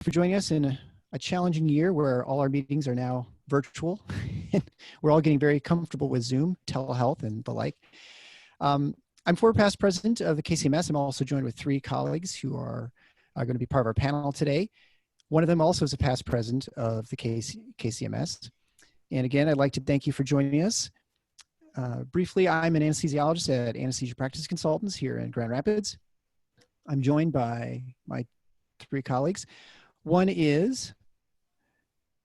for joining us in a challenging year where all our meetings are now virtual. We're all getting very comfortable with Zoom, telehealth, and the like. I'm former past president of the KCMS. I'm also joined with three colleagues who are going to be part of our panel today. One of them also is a past president of the KCMS. And again, I'd like to thank you for joining us. Briefly, I'm an anesthesiologist at Anesthesia Practice Consultants here in Grand Rapids. I'm joined by my three colleagues. One is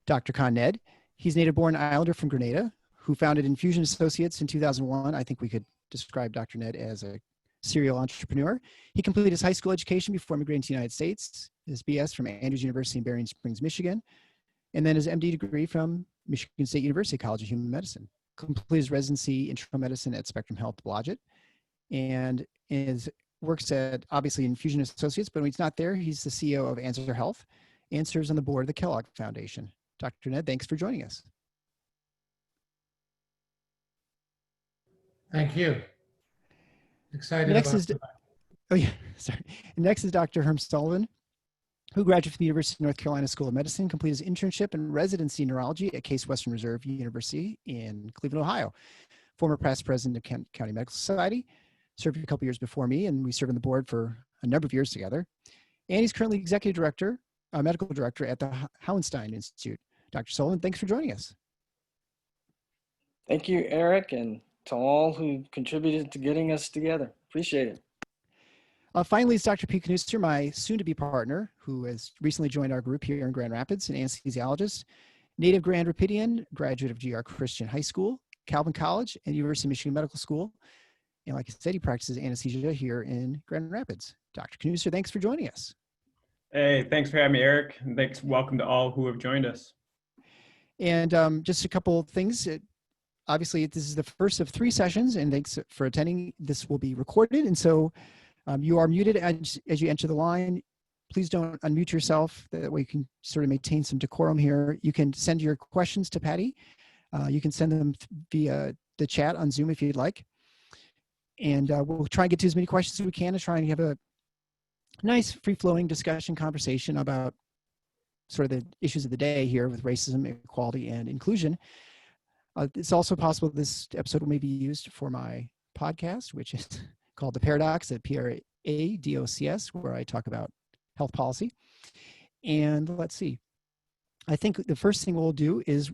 Dr. Nedd. He's native-born Islander from Grenada who founded Infusion Associates in 2001. I think we could describe Dr. Nedd as a serial entrepreneur. He completed his high school education before migrating to the United States, his BS from Andrews University in Berrien Springs, Michigan, and then his MD degree from Michigan State University College of Human Medicine. Completed his residency in internal medicine at Spectrum Health Blodgett, and works at, obviously, Infusion Associates, but when he's not there, he's the CEO of Answer Health and serves on the board of the Kellogg Foundation. Dr. Nedd, thanks for joining us. Thank you. Excited Next about is, Next is Dr. Herman Sullivan, who graduated from the University of North Carolina School of Medicine, completed his internship and residency in neurology at Case Western Reserve University in Cleveland, Ohio. Former past president of County Medical Society, served a couple years before me, and we served on the board for a number of years together. And he's currently executive director, medical director at the Hauenstein Institute. Dr. Sullivan, thanks for joining us. Thank you, Eric, and to all who contributed to getting us together. Appreciate it. Finally, is Dr. Pete Knoester, my soon-to-be partner, who has recently joined our group here in Grand Rapids, an anesthesiologist, native Grand Rapidian, graduate of GR Christian High School, Calvin College, and University of Michigan Medical School. And like I said, he practices anesthesia here in Grand Rapids. Dr. Knoester, thanks for joining us. Hey, thanks for having me, Eric. And welcome to all who have joined us. And just a couple of things. Obviously, this is the first of 3 sessions, and thanks for attending. This will be recorded, and so you are muted as you enter the line. Please don't unmute yourself. That way you can sort of maintain some decorum here. You can send your questions to Patty. You can send them via the chat on Zoom if you'd like. And we'll try and get to as many questions as we can to try and have a nice free-flowing discussion conversation about sort of the issues of the day here with racism, equality, and inclusion. It's also possible this episode may be used for my podcast, which is called The Paradox at PRADOCS, where I talk about health policy. And let's see. I think the first thing we'll do is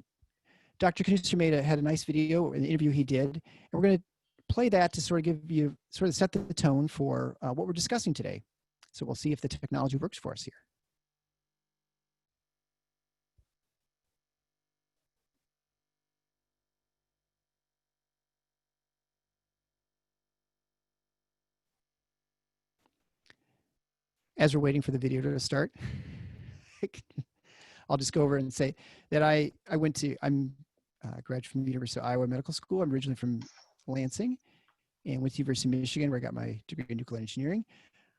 Dr. Knoester had a nice video, an interview he did, and we're going to play that to sort of set the tone for what we're discussing today. So we'll see if the technology works for us here. As we're waiting for the video to start, I'll just go over and say that I'm a graduate from the University of Iowa Medical School. I'm originally from Lansing and went to the University of Michigan, where I got my degree in nuclear engineering.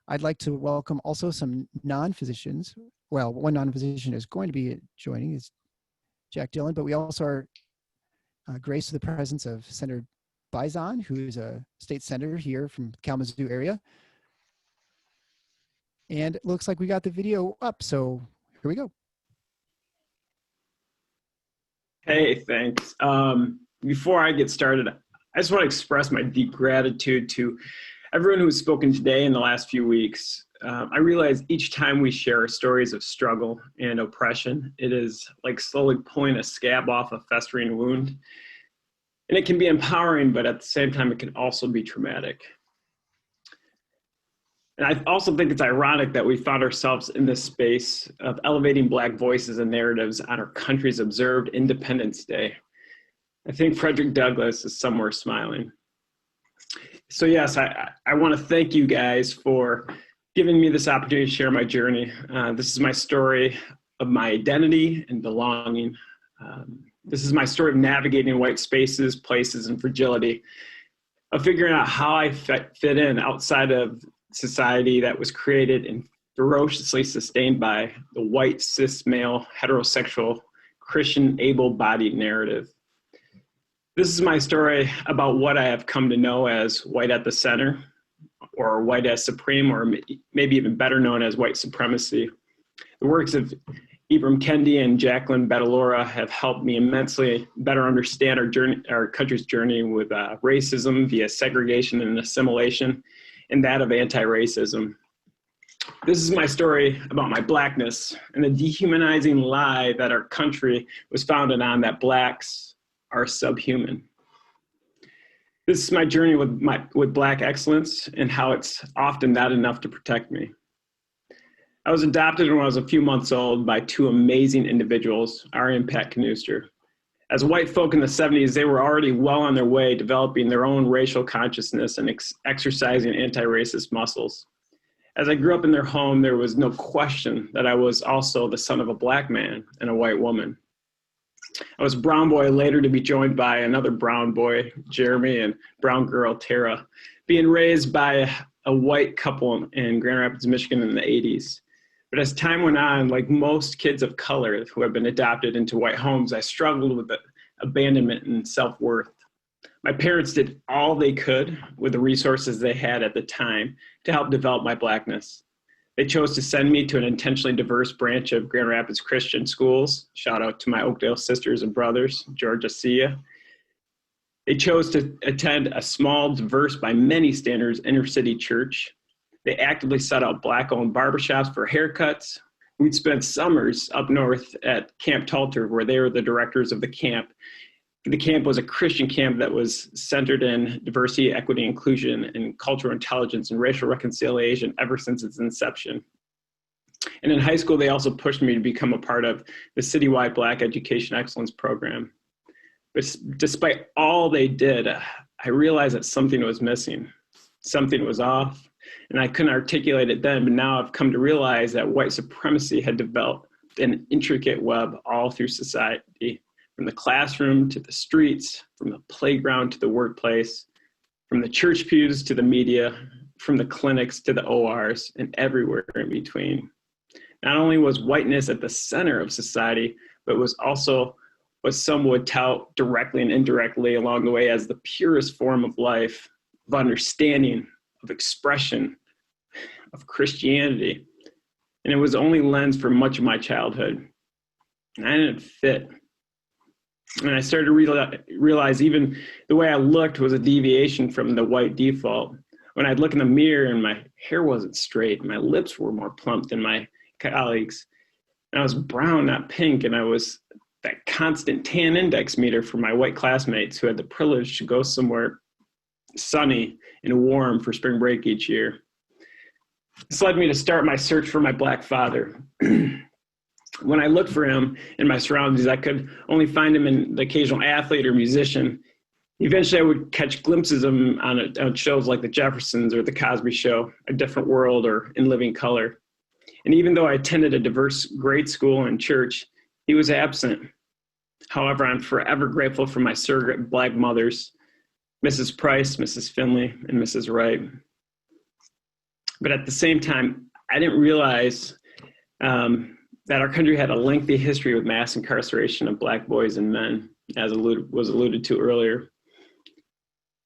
I'd like to welcome also some non-physicians. Well, one non-physician is going to be joining, is Jack Dillon, but we also are graced with the presence of Senator Bison, who is a state senator here from the Kalamazoo area. And it looks like we got the video up, so here we go. Hey, thanks. Before I get started, I just want to express my deep gratitude to everyone who's spoken today in the last few weeks. I realize each time we share stories of struggle and oppression, it is like slowly pulling a scab off a festering wound. And it can be empowering, but at the same time, it can also be traumatic. And I also think it's ironic that we found ourselves in this space of elevating Black voices and narratives on our country's observed Independence Day. I think Frederick Douglass is somewhere smiling. So yes, I want to thank you guys for giving me this opportunity to share my journey. This is my story of my identity and belonging. This is my story of navigating white spaces, places, and fragility, of figuring out how I fit in outside of society that was created and ferociously sustained by the white, cis, male, heterosexual, Christian, able-bodied narrative. This is my story about what I have come to know as white at the center, or white as supreme, or maybe even better known as white supremacy. The works of Ibram Kendi and Jacqueline Badalora have helped me immensely better understand our country's journey with racism via segregation and assimilation, and that of anti-racism. This is my story about my Blackness and the dehumanizing lie that our country was founded on, that Blacks are subhuman. This is my journey with Black excellence and how it's often not enough to protect me. I was adopted when I was a few months old by two amazing individuals, Ari and Pat Knoester. As white folk in the 70s, they were already well on their way developing their own racial consciousness and exercising anti-racist muscles. As I grew up in their home, there was no question that I was also the son of a Black man and a white woman. I was a brown boy, later to be joined by another brown boy, Jeremy, and brown girl, Tara, being raised by a white couple in Grand Rapids, Michigan in the 80s. But as time went on, like most kids of color who have been adopted into white homes, I struggled with abandonment and self-worth. My parents did all they could with the resources they had at the time to help develop my Blackness. They chose to send me to an intentionally diverse branch of Grand Rapids Christian schools. Shout out to my Oakdale sisters and brothers, Georgia, Sia. They chose to attend a small, diverse by many standards, inner city church. They actively sought out Black-owned barbershops for haircuts. We'd spend summers up north at Camp Talter, where they were the directors of the camp. The camp was a Christian camp that was centered in diversity, equity, inclusion, and cultural intelligence and racial reconciliation ever since its inception. And in high school, they also pushed me to become a part of the citywide Black Education Excellence Program. But despite all they did, I realized that something was missing. Something was off. And I couldn't articulate it then, but now I've come to realize that white supremacy had developed an intricate web all through society, from the classroom to the streets, from the playground to the workplace, from the church pews to the media, from the clinics to the ORs, and everywhere in between. Not only was whiteness at the center of society, but was also what some would tout directly and indirectly along the way as the purest form of life, of understanding, of expression, of Christianity. And it was the only lens for much of my childhood. And I didn't fit. And I started to realize even the way I looked was a deviation from the white default. When I'd look in the mirror and my hair wasn't straight, my lips were more plump than my colleagues. And I was brown, not pink, and I was that constant tan index meter for my white classmates who had the privilege to go somewhere sunny and warm for spring break each year. This led me to start my search for my Black father. When I looked for him in my surroundings, I could only find him in the occasional athlete or musician. Eventually, I would catch glimpses of him on shows like The Jeffersons or The Cosby Show, A Different World, or In Living Color. And even though I attended a diverse grade school and church, he was absent. However, I'm forever grateful for my surrogate Black mothers, Mrs. Price, Mrs. Finley, and Mrs. Wright. But at the same time, I didn't realize that our country had a lengthy history with mass incarceration of Black boys and men, as was alluded to earlier.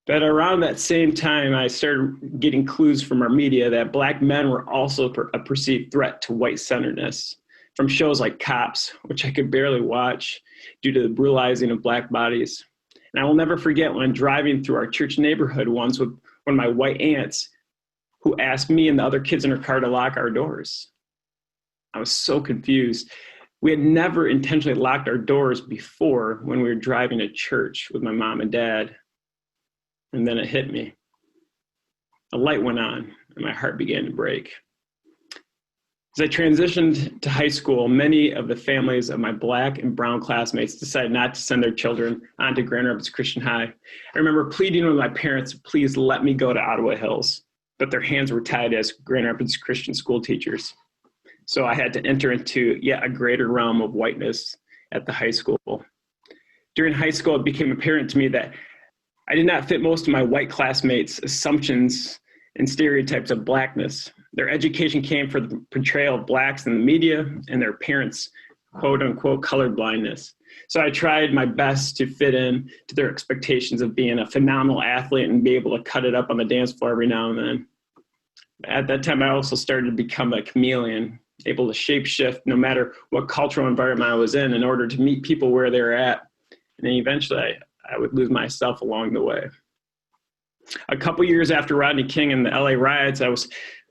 But around that same time, I started getting clues from our media that Black men were also a perceived threat to white-centeredness, from shows like Cops, which I could barely watch due to the brutalizing of Black bodies. And I will never forget when driving through our church neighborhood once with one of my white aunts who asked me and the other kids in her car to lock our doors. I was so confused. We had never intentionally locked our doors before when we were driving to church with my mom and dad. And then it hit me. A light went on and my heart began to break. As I transitioned to high school, many of the families of my Black and brown classmates decided not to send their children on to Grand Rapids Christian High. I remember pleading with my parents, please let me go to Ottawa Hills, but their hands were tied as Grand Rapids Christian school teachers. So I had to enter into yet a greater realm of whiteness at the high school. During high school, it became apparent to me that I did not fit most of my white classmates' assumptions and stereotypes of Blackness. Their education came from the portrayal of Blacks in the media and their parents' quote unquote colorblindness. So I tried my best to fit in to their expectations of being a phenomenal athlete and be able to cut it up on the dance floor every now and then. At that time, I also started to become a chameleon, able to shape shift no matter what cultural environment I was in order to meet people where they're at. And then eventually I would lose myself along the way. A couple years after Rodney King and the LA riots, I was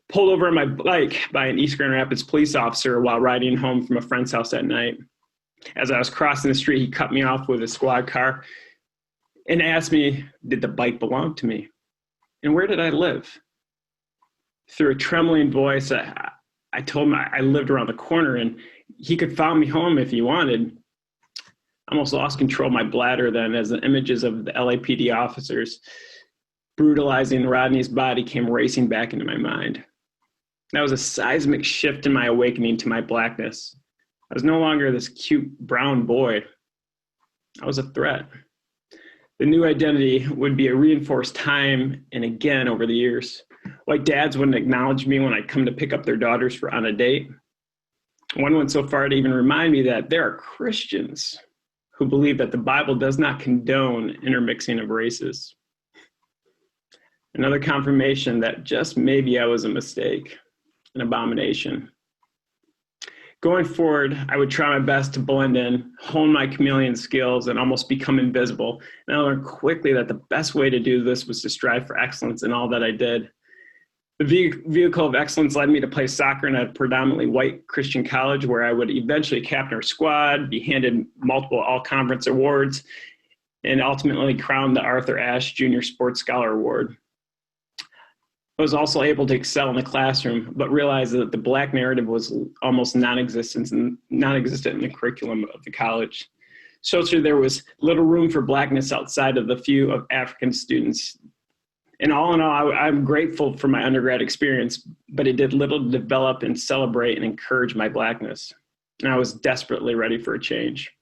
pulled over on my bike by an East Grand Rapids police officer while riding home from a friend's house at night. As I was crossing the street, he cut me off with a squad car and asked me, did the bike belong to me? And where did I live? Through a trembling voice, I told him I lived around the corner and he could follow me home if he wanted. I almost lost control of my bladder then as the images of the LAPD officers brutalizing Rodney's body came racing back into my mind. That was a seismic shift in my awakening to my blackness. I was no longer this cute brown boy. I was a threat. The new identity would be reinforced time and again over the years. Like dads wouldn't acknowledge me when I come to pick up their daughters on a date. One went so far to even remind me that there are Christians who believe that the Bible does not condone intermixing of races. Another confirmation that just maybe I was a mistake, an abomination. Going forward, I would try my best to blend in, hone my chameleon skills, and almost become invisible. And I learned quickly that the best way to do this was to strive for excellence in all that I did. The vehicle of excellence led me to play soccer in a predominantly white Christian college where I would eventually captain our squad, be handed multiple all-conference awards, and ultimately crowned the Arthur Ashe Junior Sports Scholar Award. I was also able to excel in the classroom, but realized that the Black narrative was almost non-existent in the curriculum of the college. Socially, there was little room for Blackness outside of the few of African students. And all in all, I'm grateful for my undergrad experience, but it did little to develop and celebrate and encourage my Blackness. And I was desperately ready for a change.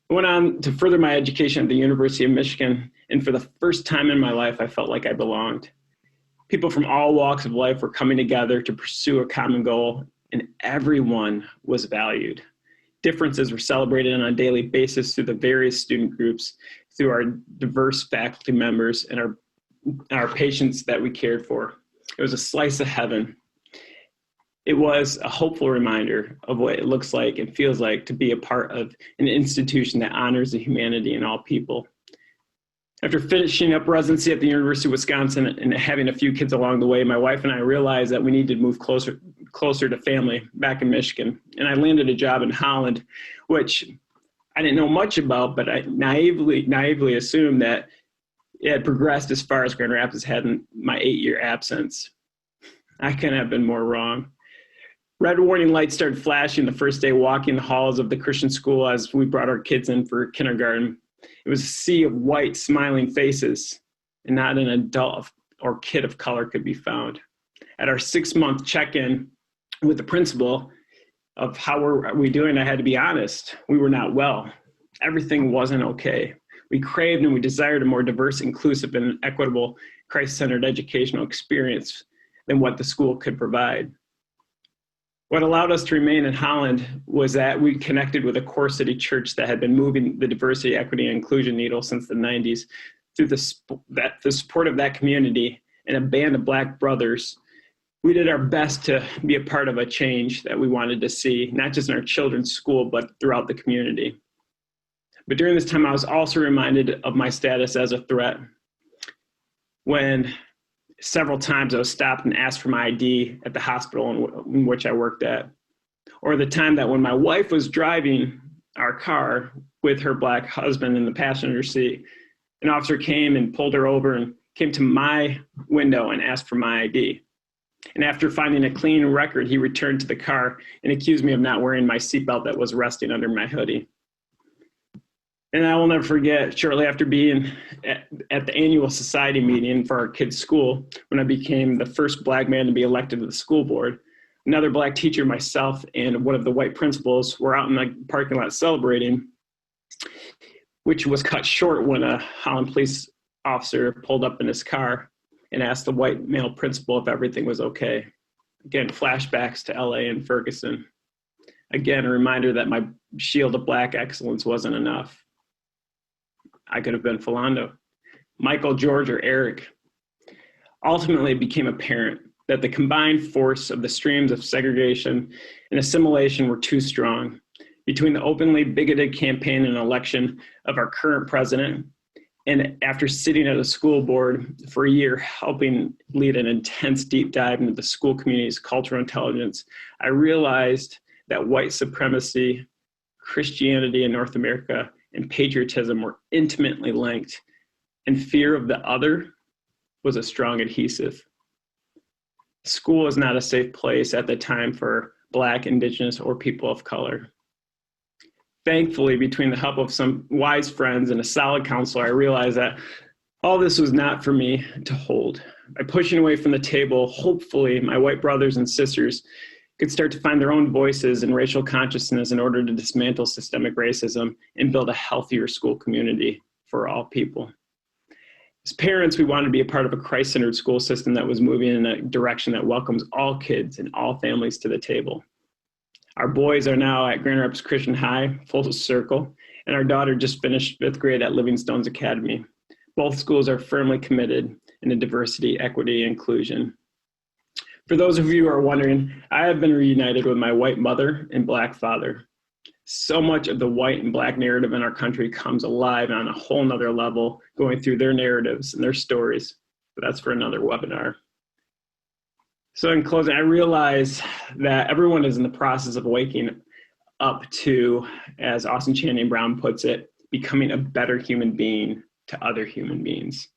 I went on to further my education at the University of Michigan, and for the first time in my life, I felt like I belonged. People from all walks of life were coming together to pursue a common goal, and everyone was valued. Differences were celebrated on a daily basis through the various student groups, through our diverse faculty members, and our patients that we cared for. It was a slice of heaven. It was a hopeful reminder of what it looks like and feels like to be a part of an institution that honors the humanity in all people. After finishing up residency at the University of Wisconsin and having a few kids along the way, my wife and I realized that we needed to move closer to family back in Michigan. And I landed a job in Holland, which I didn't know much about, but I naively assumed that it had progressed as far as Grand Rapids had in my 8-year absence. I couldn't have been more wrong. Red warning lights started flashing the first day walking the halls of the Christian school as we brought our kids in for kindergarten. It was a sea of white, smiling faces, and not an adult or kid of color could be found. At our 6-month check-in with the principal of how were we doing, I had to be honest. We were not well. Everything wasn't okay. We craved and we desired a more diverse, inclusive, and equitable, Christ-centered educational experience than what the school could provide. What allowed us to remain in Holland was that we connected with a core city church that had been moving the diversity, equity, and inclusion needle since the 90s. Through the support of that community and a band of Black brothers, we did our best to be a part of a change that we wanted to see, not just in our children's school, but throughout the community. But during this time, I was also reminded of my status as a threat. When several times I was stopped and asked for my ID at the hospital in which I worked at. Or the time that when my wife was driving our car with her Black husband in the passenger seat, an officer came and pulled her over and came to my window and asked for my ID. And after finding a clean record, he returned to the car and accused me of not wearing my seatbelt that was resting under my hoodie. And I will never forget, shortly after being at the annual society meeting for our kids' school, when I became the first Black man to be elected to the school board, another Black teacher, myself, and one of the white principals were out in the parking lot celebrating, which was cut short when a Holland police officer pulled up in his car and asked the white male principal if everything was okay. Again, flashbacks to LA and Ferguson. Again, a reminder that my shield of Black excellence wasn't enough. I could have been Philando, Michael, George, or Eric. Ultimately, it became apparent that the combined force of the streams of segregation and assimilation were too strong. Between the openly bigoted campaign and election of our current president, and after sitting at a school board for a year, helping lead an intense deep dive into the school community's cultural intelligence, I realized that white supremacy, Christianity in North America, and patriotism were intimately linked, and fear of the other was a strong adhesive. School is not a safe place at the time for Black, Indigenous, or people of color. Thankfully, between the help of some wise friends and a solid counselor, I realized that all this was not for me to hold. By pushing away from the table, hopefully my white brothers and sisters could start to find their own voices in racial consciousness in order to dismantle systemic racism and build a healthier school community for all people. As parents, we wanted to be a part of a Christ-centered school system that was moving in a direction that welcomes all kids and all families to the table. Our boys are now at Grand Rapids Christian High, full circle, and our daughter just finished 5th grade at Livingstone's Academy. Both schools are firmly committed in diversity, equity, and inclusion. For those of you who are wondering, I have been reunited with my white mother and Black father. So much of the white and Black narrative in our country comes alive on a whole nother level, going through their narratives and their stories, but that's for another webinar. So in closing, I realize that everyone is in the process of waking up to, as Austin Channing Brown puts it, becoming a better human being to other human beings.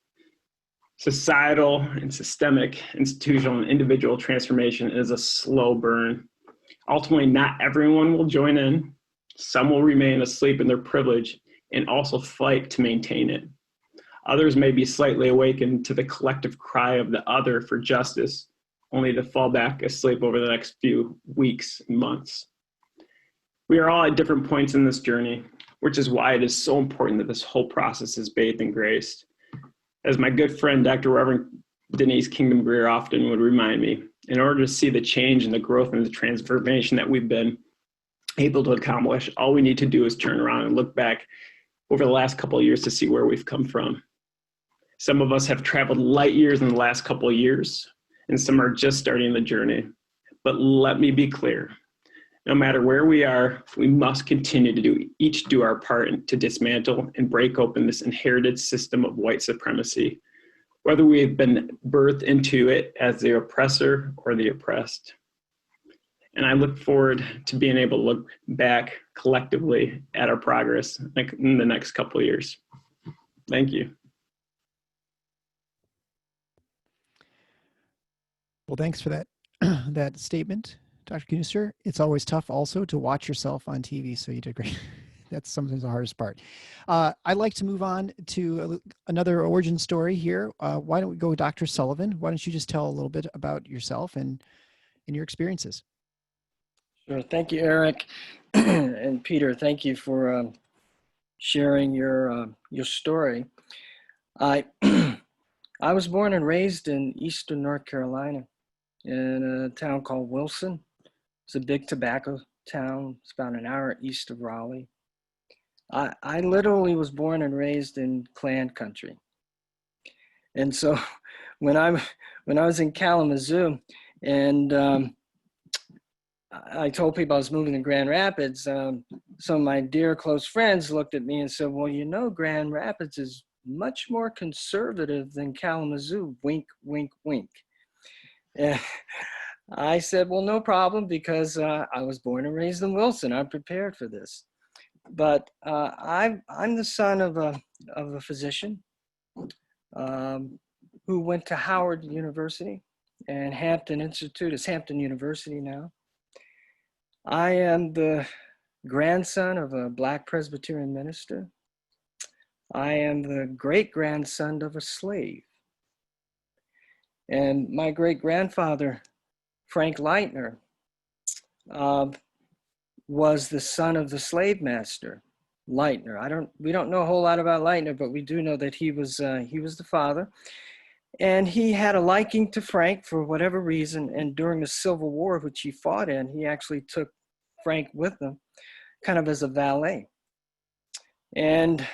Societal and systemic, institutional and individual transformation is a slow burn. Ultimately, not everyone will join in. Some will remain asleep in their privilege and also fight to maintain it. Others may be slightly awakened to the collective cry of the other for justice, only to fall back asleep over the next few weeks and months. We are all at different points in this journey, which is why it is so important that this whole process is bathed in grace. As my good friend, Dr. Reverend Denise Kingdom Greer often would remind me, in order to see the change and the growth and the transformation that we've been able to accomplish, all we need to do is turn around and look back over the last couple of years to see where we've come from. Some of us have traveled light years in the last couple of years, and some are just starting the journey. But let me be clear, no matter where we are, we must continue to each do our part to dismantle and break open this inherited system of white supremacy, whether we've been birthed into it as the oppressor or the oppressed. And I look forward to being able to look back collectively at our progress in the next couple of years. Thank you. Well, thanks for that, that statement, Dr. Knoester. It's always tough also to watch yourself on TV, so you did great. That's sometimes the hardest part. I'd like to move on to another origin story here. Why don't we go with Dr. Sullivan? Why don't you just tell a little bit about yourself and your experiences? Sure. Thank you, Eric. And Peter, thank you for sharing your story. I was born and raised in eastern North Carolina in a town called Wilson. It's a big tobacco town. It's about an hour east of Raleigh. I literally was born and raised in Klan country. And so when I was in Kalamazoo and I told people I was moving to Grand Rapids, some of my dear close friends looked at me and said, well, you know, Grand Rapids is much more conservative than Kalamazoo, wink, wink, wink. And I said, well, no problem, because I was born and raised in Wilson. I'm prepared for this. But I'm the son of a physician who went to Howard University and Hampton Institute. It's Hampton University now. I am the grandson of a Black Presbyterian minister. I am the great-grandson of a slave. And my great-grandfather, Frank Leitner, was the son of the slave master, Leitner. We don't know a whole lot about Leitner, but we do know that he was the father. And he had a liking to Frank for whatever reason. And during the Civil War, which he fought in, he actually took Frank with him, kind of as a valet. And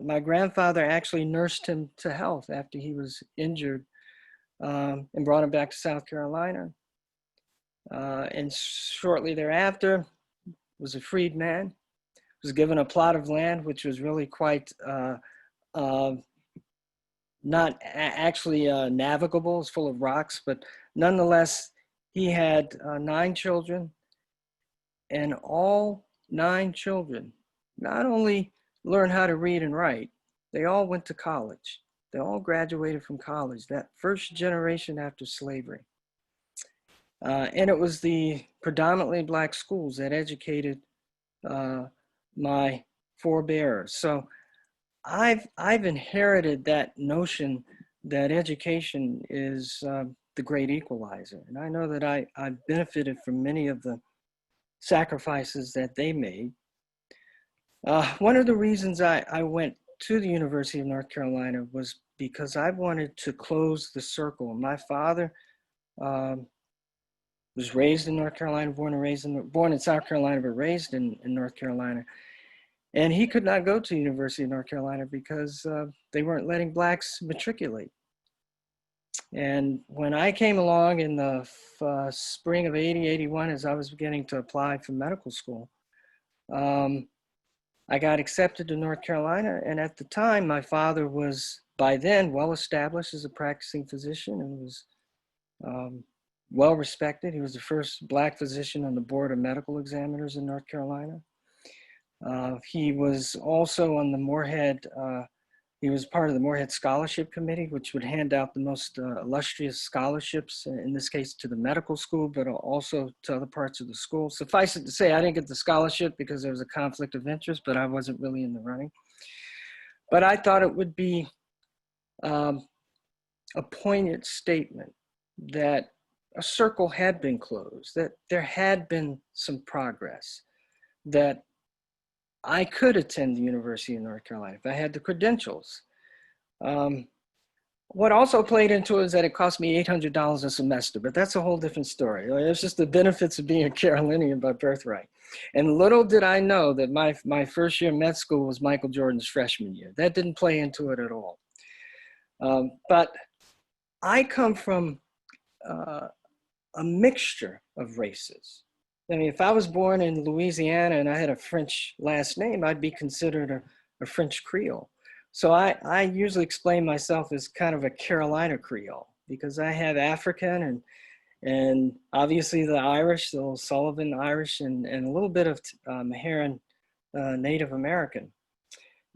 my grandfather actually nursed him to health after he was injured and brought him back to South Carolina. And shortly thereafter, was a freed man, was given a plot of land, which was really quite not actually navigable. It's full of rocks, but nonetheless, he had 9 children, and all 9 children not only learned how to read and write, they all went to college. They all graduated from college, that first generation after slavery. And it was the predominantly Black schools that educated my forebears. So I've inherited that notion that education is the great equalizer. And I know that I've benefited from many of the sacrifices that they made. One of the reasons I went to the University of North Carolina was because I wanted to close the circle. My father was raised in North Carolina, born in South Carolina, but raised in North Carolina. And he could not go to the University of North Carolina because they weren't letting Blacks matriculate. And when I came along in the spring of 81, as I was beginning to apply for medical school, I got accepted to North Carolina. And at the time, my father was by then well established as a practicing physician and was well respected. He was the first Black physician on the board of medical examiners in North Carolina. He was also on the Morehead, he was part of the Morehead Scholarship Committee, which would hand out the most illustrious scholarships, in this case to the medical school, but also to other parts of the school. Suffice it to say, I didn't get the scholarship because there was a conflict of interest, but I wasn't really in the running. But I thought it would be a poignant statement that a circle had been closed, that there had been some progress, that I could attend the University of North Carolina if I had the credentials. What also played into it is that it cost me $800 a semester, but that's a whole different story. It's just the benefits of being a Carolinian by birthright. And little did I know that my first year in med school was Michael Jordan's freshman year. That didn't play into it at all. But I come from a mixture of races. I mean, if I was born in Louisiana and I had a French last name, I'd be considered a French Creole. So I usually explain myself as kind of a Carolina Creole because I have African and obviously the Irish, the old Sullivan Irish, and a little bit of Meherrin Native American.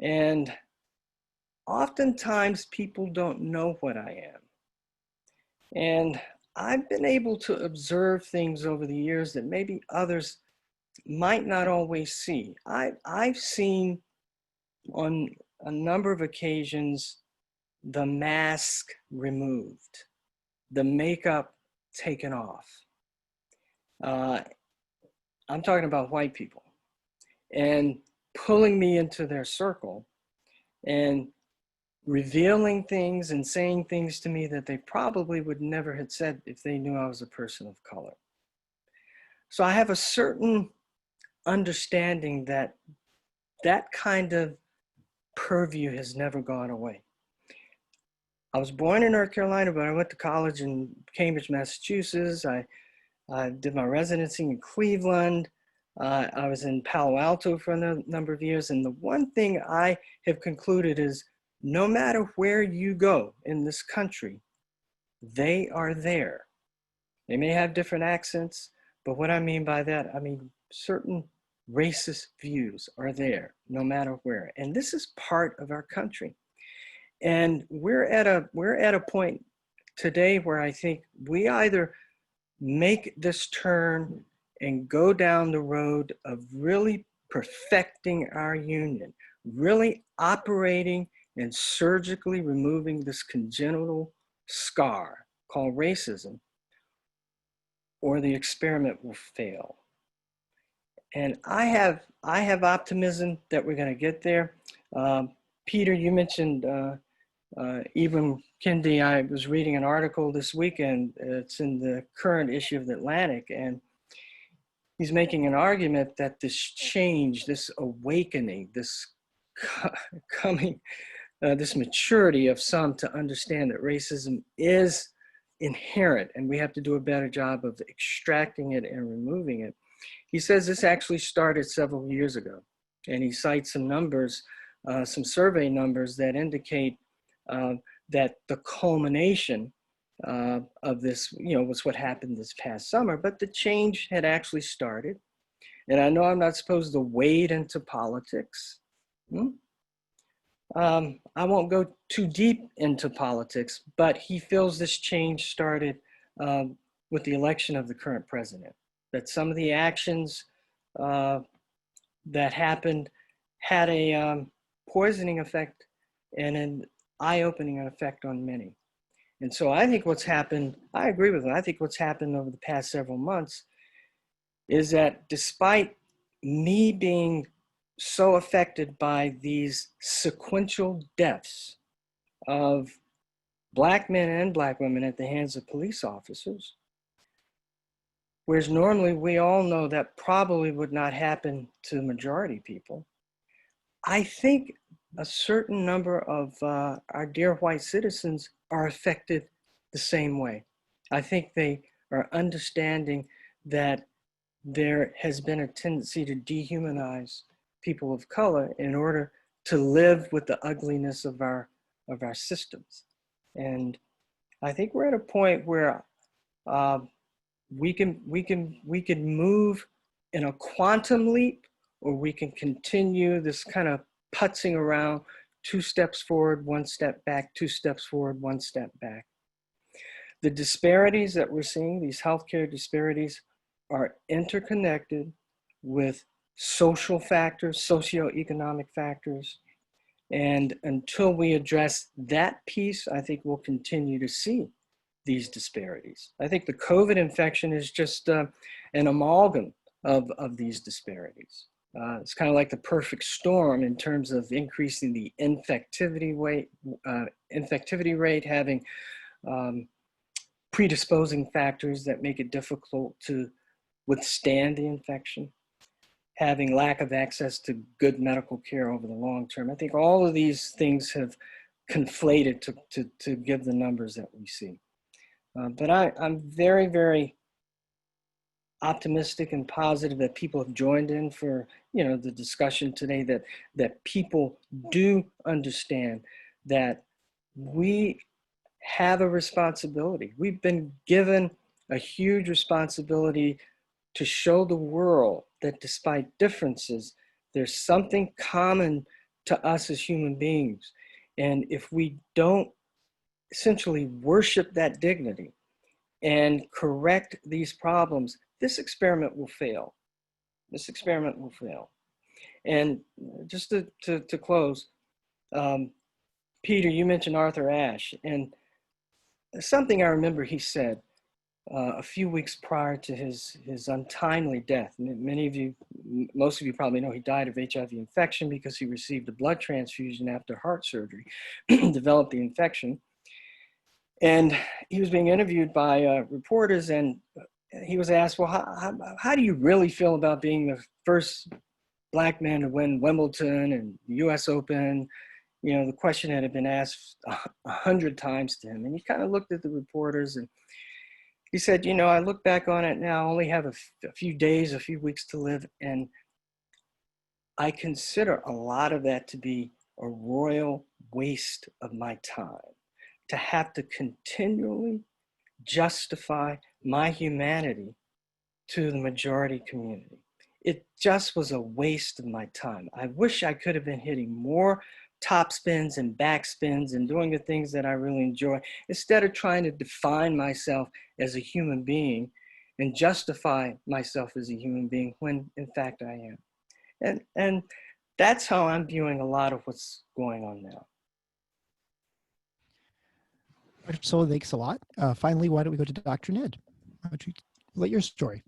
And oftentimes people don't know what I am. And I've been able to observe things over the years that maybe others might not always see. I've seen on a number of occasions the mask removed, the makeup taken off. I'm talking about white people, and pulling me into their circle and revealing things and saying things to me that they probably would never have said if they knew I was a person of color. So I have a certain understanding that that kind of purview has never gone away. I was born in North Carolina, but I went to college in Cambridge, Massachusetts. I did my residency in Cleveland. I was in Palo Alto for a number of years. And the one thing I have concluded is no matter where you go in this country, they are there. They may have different accents, but what I mean by that, I mean certain racist views are there no matter where. And this is part of our country. And we're at a point today where I think we either make this turn and go down the road of really perfecting our union, really operating and surgically removing this congenital scar called racism, or the experiment will fail. And I have optimism that we're going to get there. Peter, you mentioned Ibram Kendi. I was reading an article this weekend. It's in the current issue of the Atlantic, and he's making an argument that this change, this awakening, this coming, this maturity of some to understand that racism is inherent, and we have to do a better job of extracting it and removing it. He says this actually started several years ago, and he cites some numbers, some survey numbers that indicate that the culmination of this, was what happened this past summer, but the change had actually started. And I know I'm not supposed to wade into politics. I won't go too deep into politics, but he feels this change started with the election of the current president, that some of the actions that happened had a poisoning effect and an eye-opening effect on many. And so I think what's happened, I agree with him, I think what's happened over the past several months is that despite me being so affected by these sequential deaths of Black men and Black women at the hands of police officers, whereas normally we all know that probably would not happen to the majority people, I think a certain number of our dear white citizens are affected the same way. I think they are understanding that there has been a tendency to dehumanize people of color in order to live with the ugliness of our systems. And I think we're at a point where we can move in a quantum leap, or we can continue this kind of putzing around, 2 steps forward, 1 step back, 2 steps forward, 1 step back. The disparities that we're seeing, these healthcare disparities, are interconnected with social factors, socioeconomic factors. And until we address that piece, I think we'll continue to see these disparities. I think the COVID infection is just an amalgam of these disparities. It's kind of like the perfect storm in terms of increasing the infectivity rate, having predisposing factors that make it difficult to withstand the infection, having lack of access to good medical care over the long term. I think all of these things have conflated to give the numbers that we see. But I'm very, very optimistic and positive that people have joined in for the discussion today, that people do understand that we have a responsibility. We've been given a huge responsibility to show the world that despite differences, there's something common to us as human beings. And if we don't essentially worship that dignity and correct these problems, this experiment will fail. This experiment will fail. And just to close, Peter, you mentioned Arthur Ashe, and something I remember he said a few weeks prior to his untimely death. Most of you probably know he died of HIV infection because he received a blood transfusion after heart surgery, developed the infection. And he was being interviewed by reporters, and he was asked, well, how do you really feel about being the first Black man to win Wimbledon and the US Open? The question that had been asked 100 times to him. And he kind of looked at the reporters and he said, I look back on it now, I only have a few days, a few weeks to live. And I consider a lot of that to be a royal waste of my time, to have to continually justify my humanity to the majority community. It just was a waste of my time. I wish I could have been hitting more top spins and back spins and doing the things that I really enjoy, instead of trying to define myself as a human being and justify myself as a human being when in fact I am. And that's how I'm viewing a lot of what's going on now. So thanks a lot. Finally, why don't we go to Dr. Nedd? Why don't you let your story?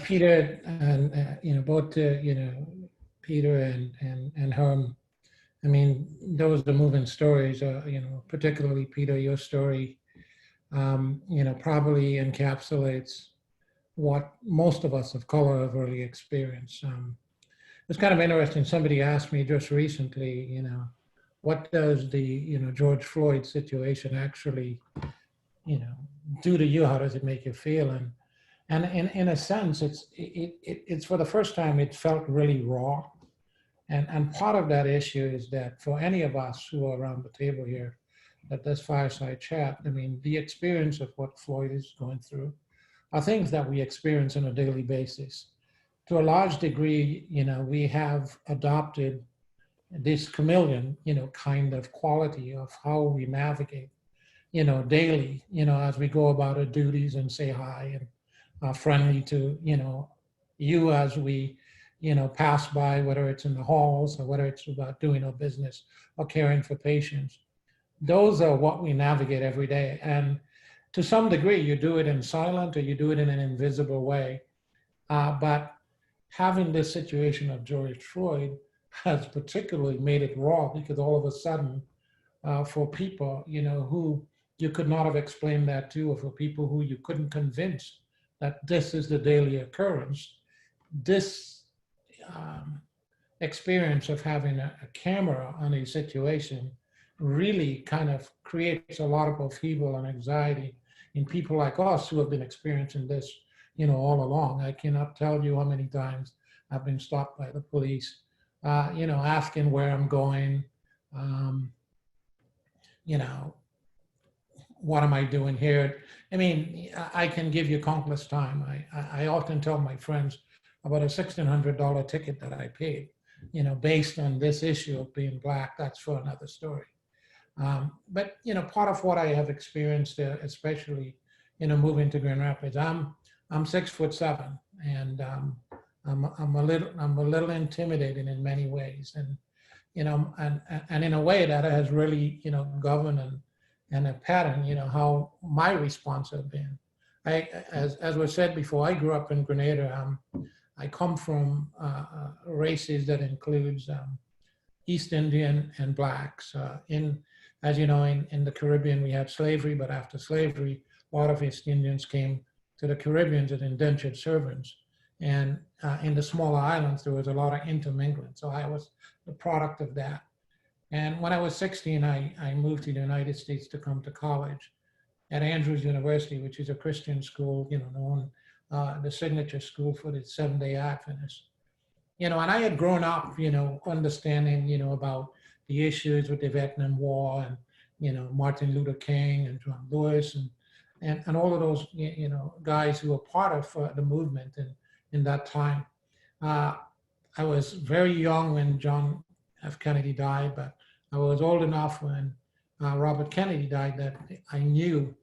Peter and both Peter and Herm. I mean, those are moving stories. Particularly Peter, your story, probably encapsulates what most of us of color have really experienced. it's kind of interesting. Somebody asked me just recently, what does the, George Floyd situation actually, do to you? How does it make you feel? And in a sense, it's for the first time, it felt really raw. And part of that issue is that for any of us who are around the table here at this fireside chat, I mean, the experience of what Floyd is going through are things that we experience on a daily basis. To a large degree, we have adopted this chameleon, kind of quality of how we navigate, daily, as we go about our duties and say hi and are friendly to, you as we, pass by, whether it's in the halls or whether it's about doing our business or caring for patients. Those are what we navigate every day. And to some degree, you do it in silent or you do it in an invisible way. But having this situation of George Floyd has particularly made it raw, because all of a sudden, for people, who you could not have explained that to, or for people who you couldn't convince that this is the daily occurrence, this experience of having a camera on a situation really kind of creates a lot of upheaval and anxiety in people like us who have been experiencing this, all along. I cannot tell you how many times I've been stopped by the police, asking where I'm going, what am I doing here? I mean, I can give you countless time. I often tell my friends about a $1,600 ticket that I paid, based on this issue of being Black. That's for another story. But, part of what I have experienced, especially, moving to Grand Rapids, I'm 6'7", and I'm a little intimidated in many ways, and and in a way that has really governed and a pattern, how my response has been. As was said before, I grew up in Grenada. I come from races that includes East Indian and Blacks. As you know, in the Caribbean, we had slavery, but after slavery, a lot of East Indians came to the Caribbean as indentured servants. And in the smaller islands, there was a lot of intermingling. So I was the product of that. And when I was 16, I moved to the United States to come to college at Andrews University, which is a Christian school, known the signature school for the Seventh-day Adventists. And I had grown up, understanding, about the issues with the Vietnam War and, Martin Luther King and John Lewis and all of those, guys who were part of the movement in that time. I was very young when John F. Kennedy died, but I was old enough when Robert Kennedy died that I knew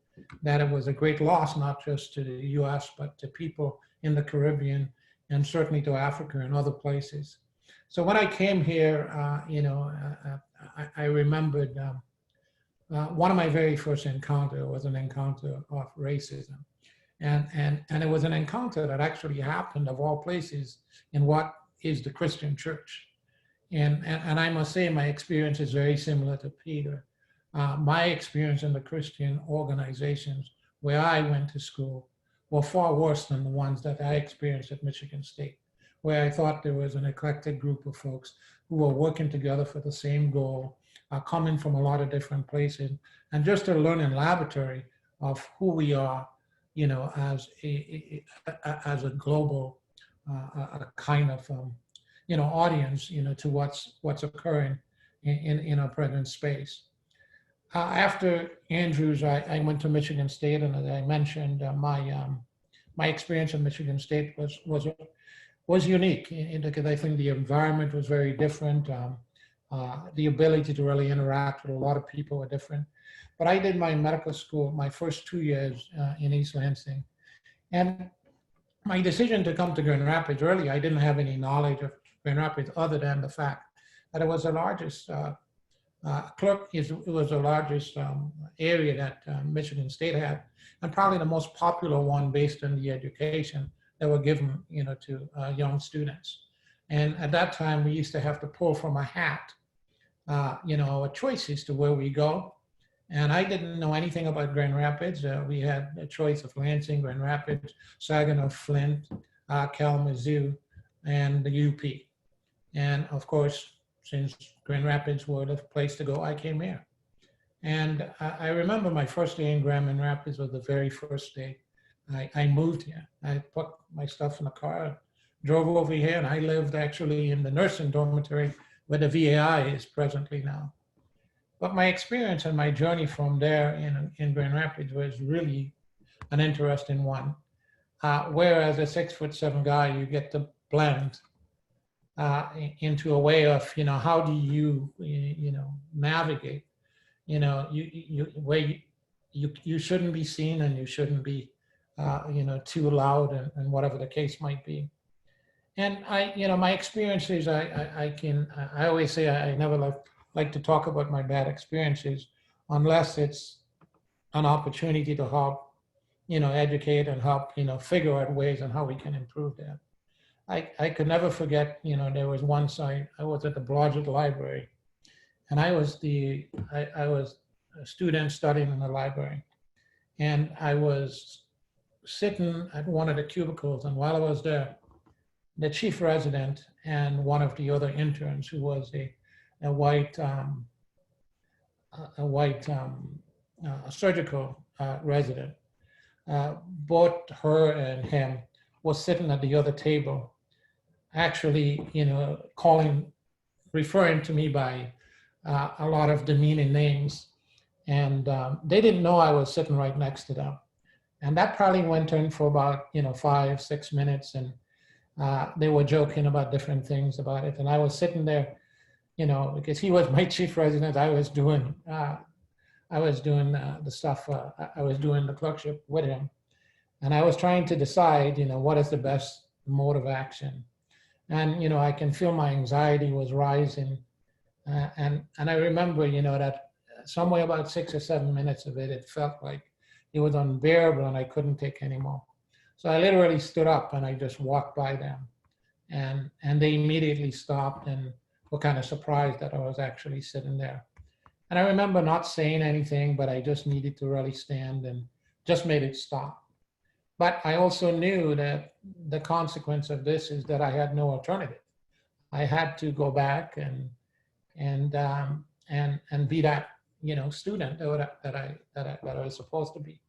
that it was a great loss, not just to the US, but to people in the Caribbean and certainly to Africa and other places. So when I came here, I remembered one of my very first encounters was an encounter of racism. And it was an encounter that actually happened, of all places, in what is the Christian church. And I must say my experience is very similar to Peter. My experience in the Christian organizations where I went to school were far worse than the ones that I experienced at Michigan State, where I thought there was an eclectic group of folks who were working together for the same goal, coming from a lot of different places, and just a learning laboratory of who we are, as a global kind of audience, to what's occurring in our present space. After Andrews, I went to Michigan State, and as I mentioned, my experience at Michigan State was unique, because I think the environment was very different. The ability to really interact with a lot of people were different. But I did my medical school, my first 2 years in East Lansing. And my decision to come to Grand Rapids early, I didn't have any knowledge of Grand Rapids other than the fact that it was the largest, it was the largest area that Michigan State had, and probably the most popular one based on the education that were given, to young students. And at that time, we used to have to pull from a hat, our choices to where we go. And I didn't know anything about Grand Rapids. We had a choice of Lansing, Grand Rapids, Saginaw, Flint, Kalamazoo, and the UP. And of course, since Grand Rapids were the place to go, I came here. And I remember my first day in Grand Rapids was the very first day I moved here. I put my stuff in the car, drove over here, and I lived actually in the nursing dormitory where the VAI is presently now. But my experience and my journey from there in Grand Rapids was really an interesting one. Whereas a 6'7" guy, you get to blend into a way of, how do you, navigate, where you shouldn't be seen and you shouldn't be, too loud and whatever the case might be. And my experiences, I always say I never like to talk about my bad experiences unless it's an opportunity to help, educate and help, figure out ways on how we can improve that. I could never forget, there was one site, I was at the Blodgett Library, and I was a student studying in the library. And I was sitting at one of the cubicles, and while I was there, the chief resident and one of the other interns, who was a white surgical resident, both her and him was sitting at the other table, actually, referring to me by a lot of demeaning names. And they didn't know I was sitting right next to them. And that probably went on for about, 5-6 minutes. And they were joking about different things about it. And I was sitting there, because he was my chief resident, I was doing the stuff, I was doing the clerkship with him. And I was trying to decide, what is the best mode of action. And, I can feel my anxiety was rising. And I remember, that somewhere about 6 or 7 minutes of it, it felt like it was unbearable and I couldn't take anymore. So I literally stood up and I just walked by them. And they immediately stopped and were kind of surprised that I was actually sitting there. And I remember not saying anything, but I just needed to really stand and just made it stop. But I also knew that the consequence of this is that I had no alternative. I had to go back and be that, student that I was supposed to be.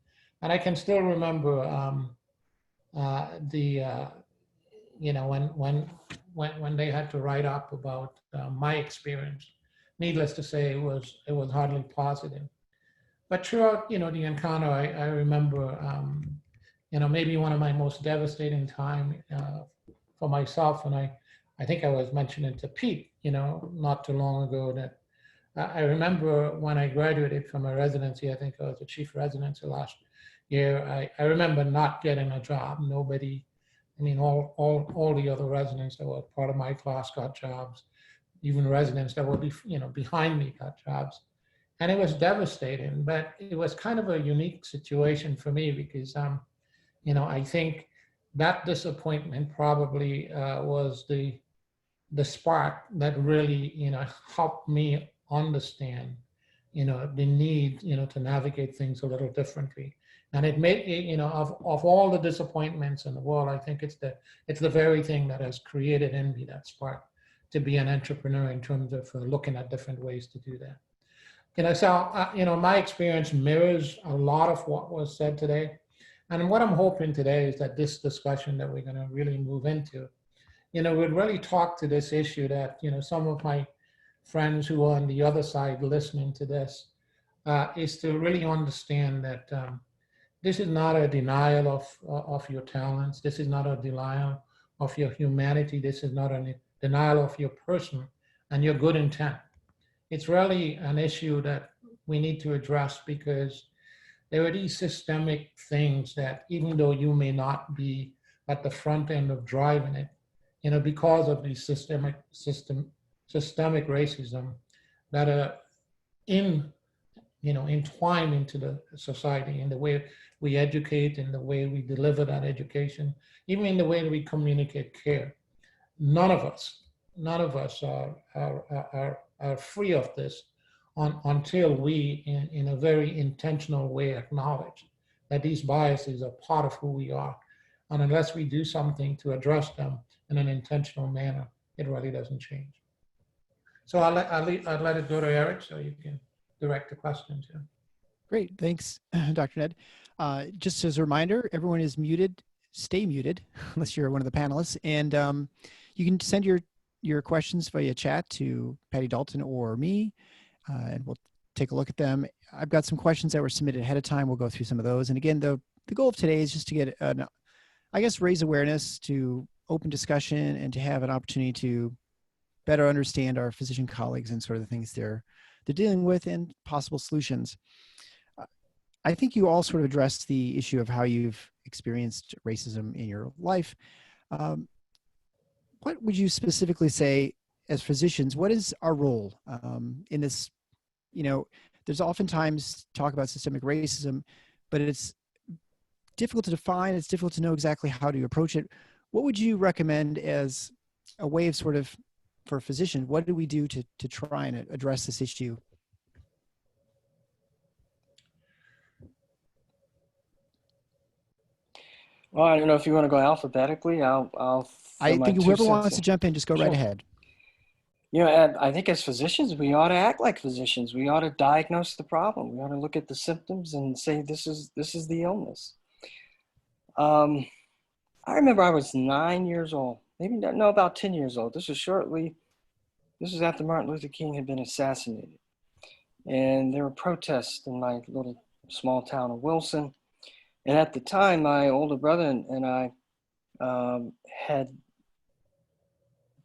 And I can still remember when they had to write up about my experience. Needless to say, it was hardly positive. But throughout, the encounter, I remember, maybe one of my most devastating time for myself. And I think I was mentioning to Pete, not too long ago, that I remember when I graduated from a residency, I think I was the chief residency last year. I remember not getting a job. Nobody, all the other residents that were part of my class got jobs. Even residents that were behind me got jobs. And it was devastating, but it was kind of a unique situation for me because, I think that disappointment probably was the spark that really, helped me understand, the need, to navigate things a little differently. And it made, of all the disappointments in the world, I think it's the very thing that has created in me that spark to be an entrepreneur in terms of looking at different ways to do that. So, my experience mirrors a lot of what was said today. And what I'm hoping today is that this discussion that we're going to really move into, would really talk to this issue that, some of my friends who are on the other side listening to this, is to really understand that this is not a denial of your talents. This is not a denial of your humanity. This is not a denial of your person and your good intent. It's really an issue that we need to address because there are these systemic things that even though you may not be at the front end of driving it, because of the systemic racism that are entwined into the society, in the way we educate, in the way we deliver that education, even in the way that we communicate care. None of us are free of this until we, in a very intentional way, acknowledge that these biases are part of who we are. And unless we do something to address them in an intentional manner, it really doesn't change. So I'll let it go to Eric so you can direct the question to him. Great, thanks, Dr. Nedd. Just as a reminder, everyone is muted. Stay muted unless you're one of the panelists, and you can send your questions via chat to Patty Dalton or me, and we'll take a look at them. I've got some questions that were submitted ahead of time. We'll go through some of those. And again, the goal of today is just to get raise awareness, to open discussion, and to have an opportunity to better understand our physician colleagues and sort of the things they're dealing with and possible solutions. I think you all sort of addressed the issue of how you've experienced racism in your life. What would you specifically say as physicians, what is our role in this? There's oftentimes talk about systemic racism, but it's difficult to define. It's difficult to know exactly how to approach it. What would you recommend as a way of sort of, for a physician, what do we do to try and address this issue? Well, I don't know if you want to go alphabetically. I think whoever wants to jump in, just go right ahead. I think as physicians, we ought to act like physicians. We ought to diagnose the problem. We ought to look at the symptoms and say, this is the illness. I remember I was 9 years old, about 10 years old. This was after Martin Luther King had been assassinated. And there were protests in my little small town of Wilson. And at the time, my older brother and I had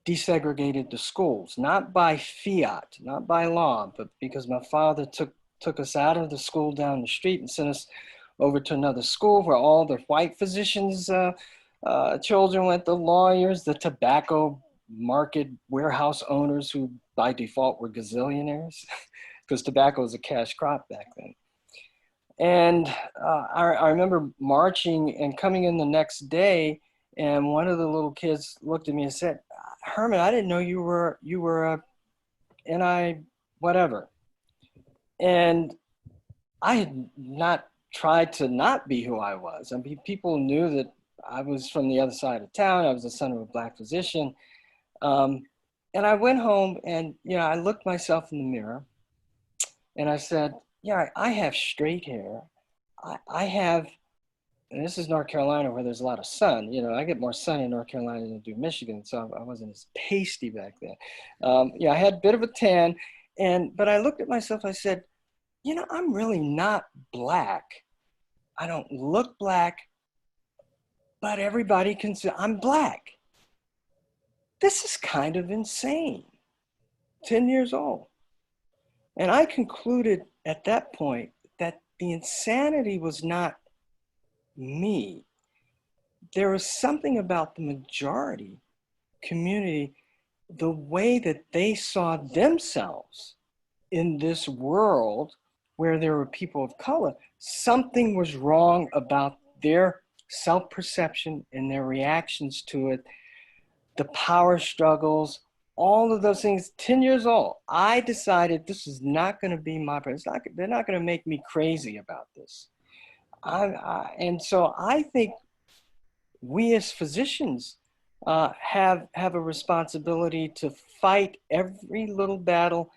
desegregated the schools, not by fiat, not by law, but because my father took us out of the school down the street and sent us over to another school where all the white physicians' children went, the lawyers, the tobacco market warehouse owners who by default were gazillionaires because tobacco was a cash crop back then. And I remember marching and coming in the next day, and one of the little kids looked at me and said, "Herman, I didn't know you were a NI whatever." And I had not tried to not be who I was. I mean, people knew that I was from the other side of town. I was the son of a Black physician. And I went home and, I looked myself in the mirror and I said, I have straight hair. I have, and this is North Carolina where there's a lot of sun. I get more sun in North Carolina than I do Michigan, so I wasn't as pasty back then. I had a bit of a tan, but I looked at myself, I said, I'm really not Black. I don't look Black, but everybody can say I'm Black. This is kind of insane. 10 years old. And I concluded at that point that the insanity was not me. There was something about the majority community, the way that they saw themselves in this world where there were people of color. Something was wrong about their self-perception and their reactions to it, the power struggles, all of those things. 10 years old, I decided this is not going to be my place. They're not going to make me crazy about this. And so I think we as physicians have a responsibility to fight every little battle.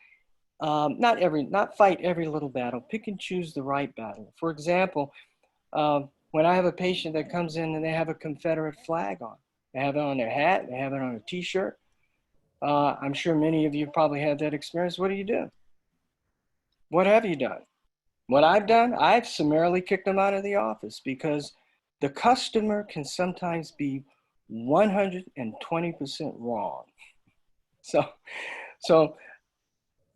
Not fight every little battle, pick and choose the right battle. For example, when I have a patient that comes in and they have a Confederate flag on, they have it on their hat, they have it on a t-shirt. I'm sure many of you probably had that experience. What do you do? What have you done? What I've done, I've summarily kicked them out of the office because the customer can sometimes be 120% wrong. So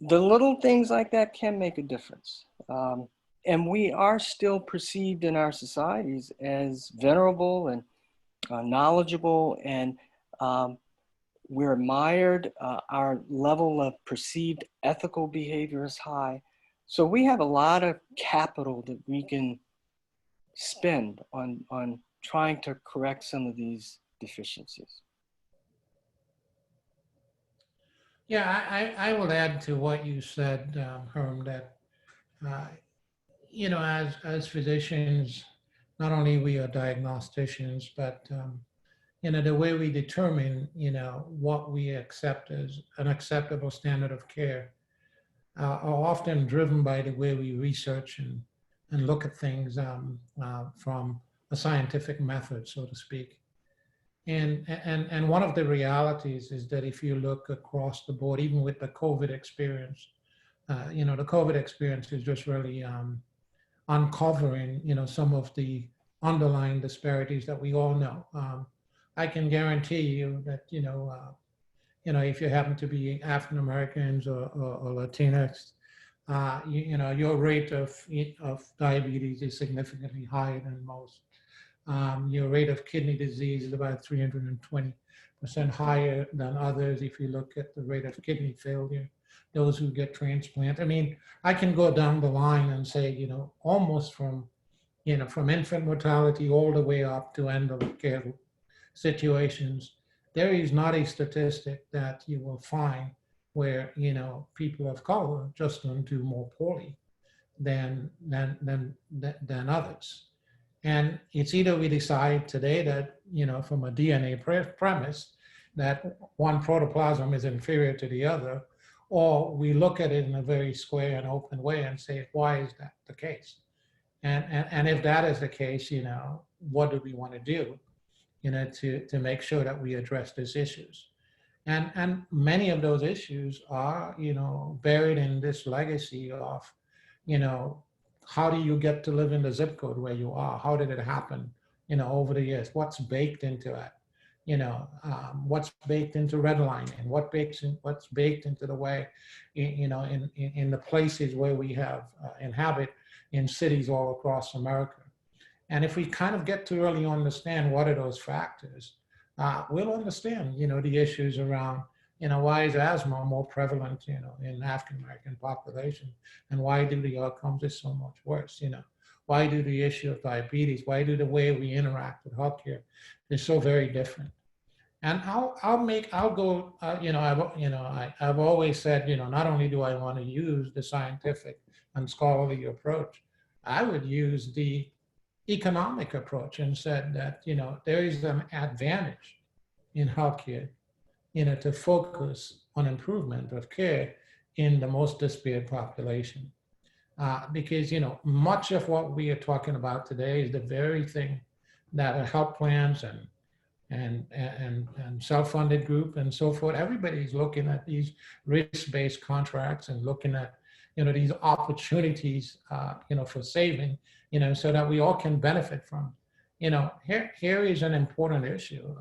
the little things like that can make a difference. And we are still perceived in our societies as venerable and knowledgeable, and we're admired. Our level of perceived ethical behavior is high. So we have a lot of capital that we can spend on trying to correct some of these deficiencies. Yeah, I will add to what you said, Herm, that, as physicians, not only we are diagnosticians, but, the way we determine, what we accept as an acceptable standard of care are often driven by the way we research and look at things from a scientific method, so to speak. And one of the realities is that if you look across the board, even with the COVID experience, the COVID experience is just really uncovering, some of the underlying disparities that we all know. I can guarantee you that, if you happen to be African Americans or Latinx, your rate of diabetes is significantly higher than most. Your rate of kidney disease is about 320% higher than others if you look at the rate of kidney failure, those who get transplant. I mean, I can go down the line and say, almost from infant mortality all the way up to end of care situations, there is not a statistic that you will find where, people of color just don't do more poorly than others. And it's either we decide today that, from a DNA premise, that one protoplasm is inferior to the other, or we look at it in a very square and open way and say, why is that the case? And if that is the case, what do we want to do, to make sure that we address these issues? And many of those issues are, buried in this legacy of, how do you get to live in the zip code where you are? How did it happen, over the years? What's baked into it? What's baked into redlining? What's baked into the way, in the places where we have inhabit in cities all across America. And if we kind of get to really understand what are those factors, we'll understand, the issues around, why is asthma more prevalent, in African American population, and why do the outcomes is so much worse, why do the issue of diabetes, why do the way we interact with healthcare is so very different. And I've always said, not only do I want to use the scientific and scholarly approach, I would use the economic approach and said that, there is an advantage in healthcare, to focus on improvement of care in the most disparate population. Because, much of what we are talking about today is the very thing that health plans and self-funded group and so forth, everybody's looking at these risk-based contracts and looking at, these opportunities, for saving, so that we all can benefit from. Here is an important issue.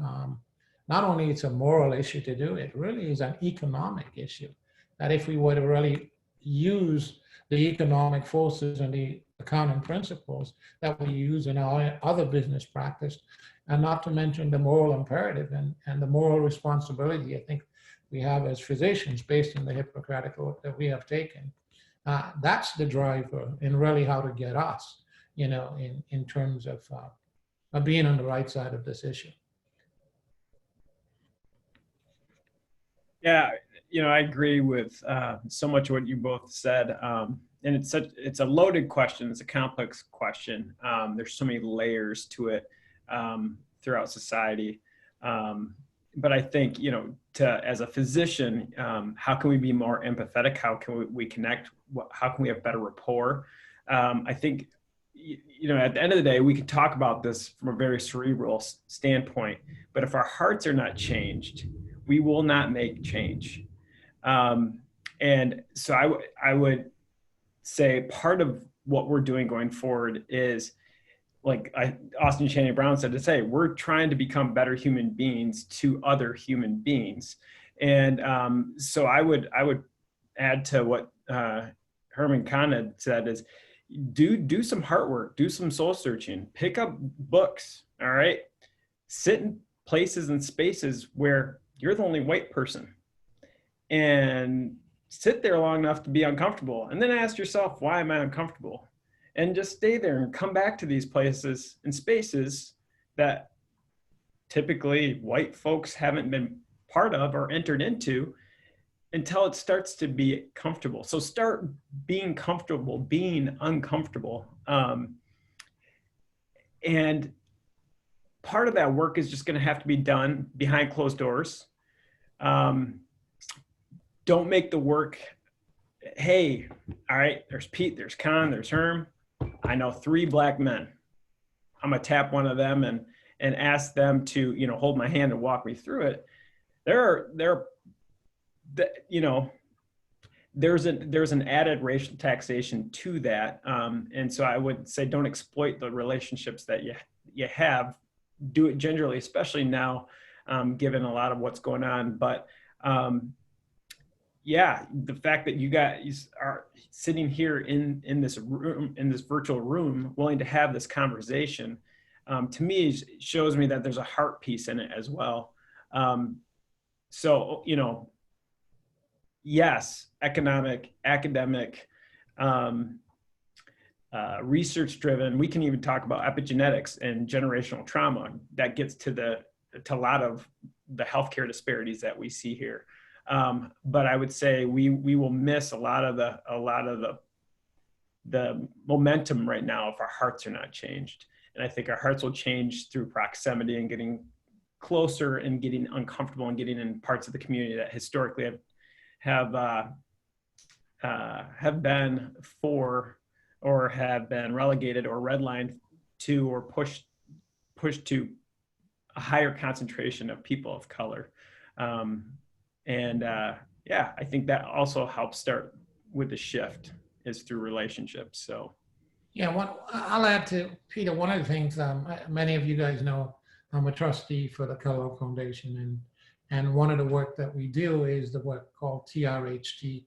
Not only it's a moral issue to do, it really is an economic issue. That if we were to really use the economic forces and the accounting principles that we use in our other business practice, and not to mention the moral imperative and the moral responsibility I think we have as physicians based on the Hippocratic oath that we have taken, that's the driver in really how to get us, in terms of being on the right side of this issue. Yeah, I agree with so much of what you both said. And it's a loaded question. It's a complex question. There's so many layers to it throughout society. But I think, as a physician, how can we be more empathetic? How can we connect? How can we have better rapport? I think, at the end of the day, we can talk about this from a very cerebral standpoint, but if our hearts are not changed, we will not make change. And so I would say part of what we're doing going forward is, like Austin Channing Brown said, to say, we're trying to become better human beings to other human beings. And so I would add to what Herman had said is, do some heart work, do some soul searching, pick up books, all right? Sit in places and spaces where you're the only white person and sit there long enough to be uncomfortable. And then ask yourself, why am I uncomfortable? And just stay there and come back to these places and spaces that typically white folks haven't been part of or entered into until it starts to be comfortable. So start being comfortable, being uncomfortable. And part of that work is just going to have to be done behind closed doors. Don't make the work, hey, all right, there's Pete, there's Con, there's Herm. I know 3 Black men. I'm gonna tap one of them and ask them to, you know, hold my hand and walk me through it. There's an added racial taxation to that, and so I would say don't exploit the relationships that you have. Do it gingerly, especially now, given a lot of what's going on. But yeah, the fact that you guys are sitting here in this room, in this virtual room, willing to have this conversation, to me shows me that there's a heart piece in it as well. So, you know, yes, economic, academic, research-driven. We can even talk about epigenetics and generational trauma. That gets to a lot of the healthcare disparities that we see here. But I would say we will miss a lot of the momentum right now if our hearts are not changed. And I think our hearts will change through proximity and getting closer and getting uncomfortable and getting in parts of the community that historically have been for, or have been relegated or redlined to, or pushed to a higher concentration of people of color. Yeah, I think that also helps start with the shift is through relationships. So. Yeah, I'll add to Peter, one of the things, many of you guys know, I'm a trustee for the Kellogg Foundation, and one of the work that we do is the work called TRHT.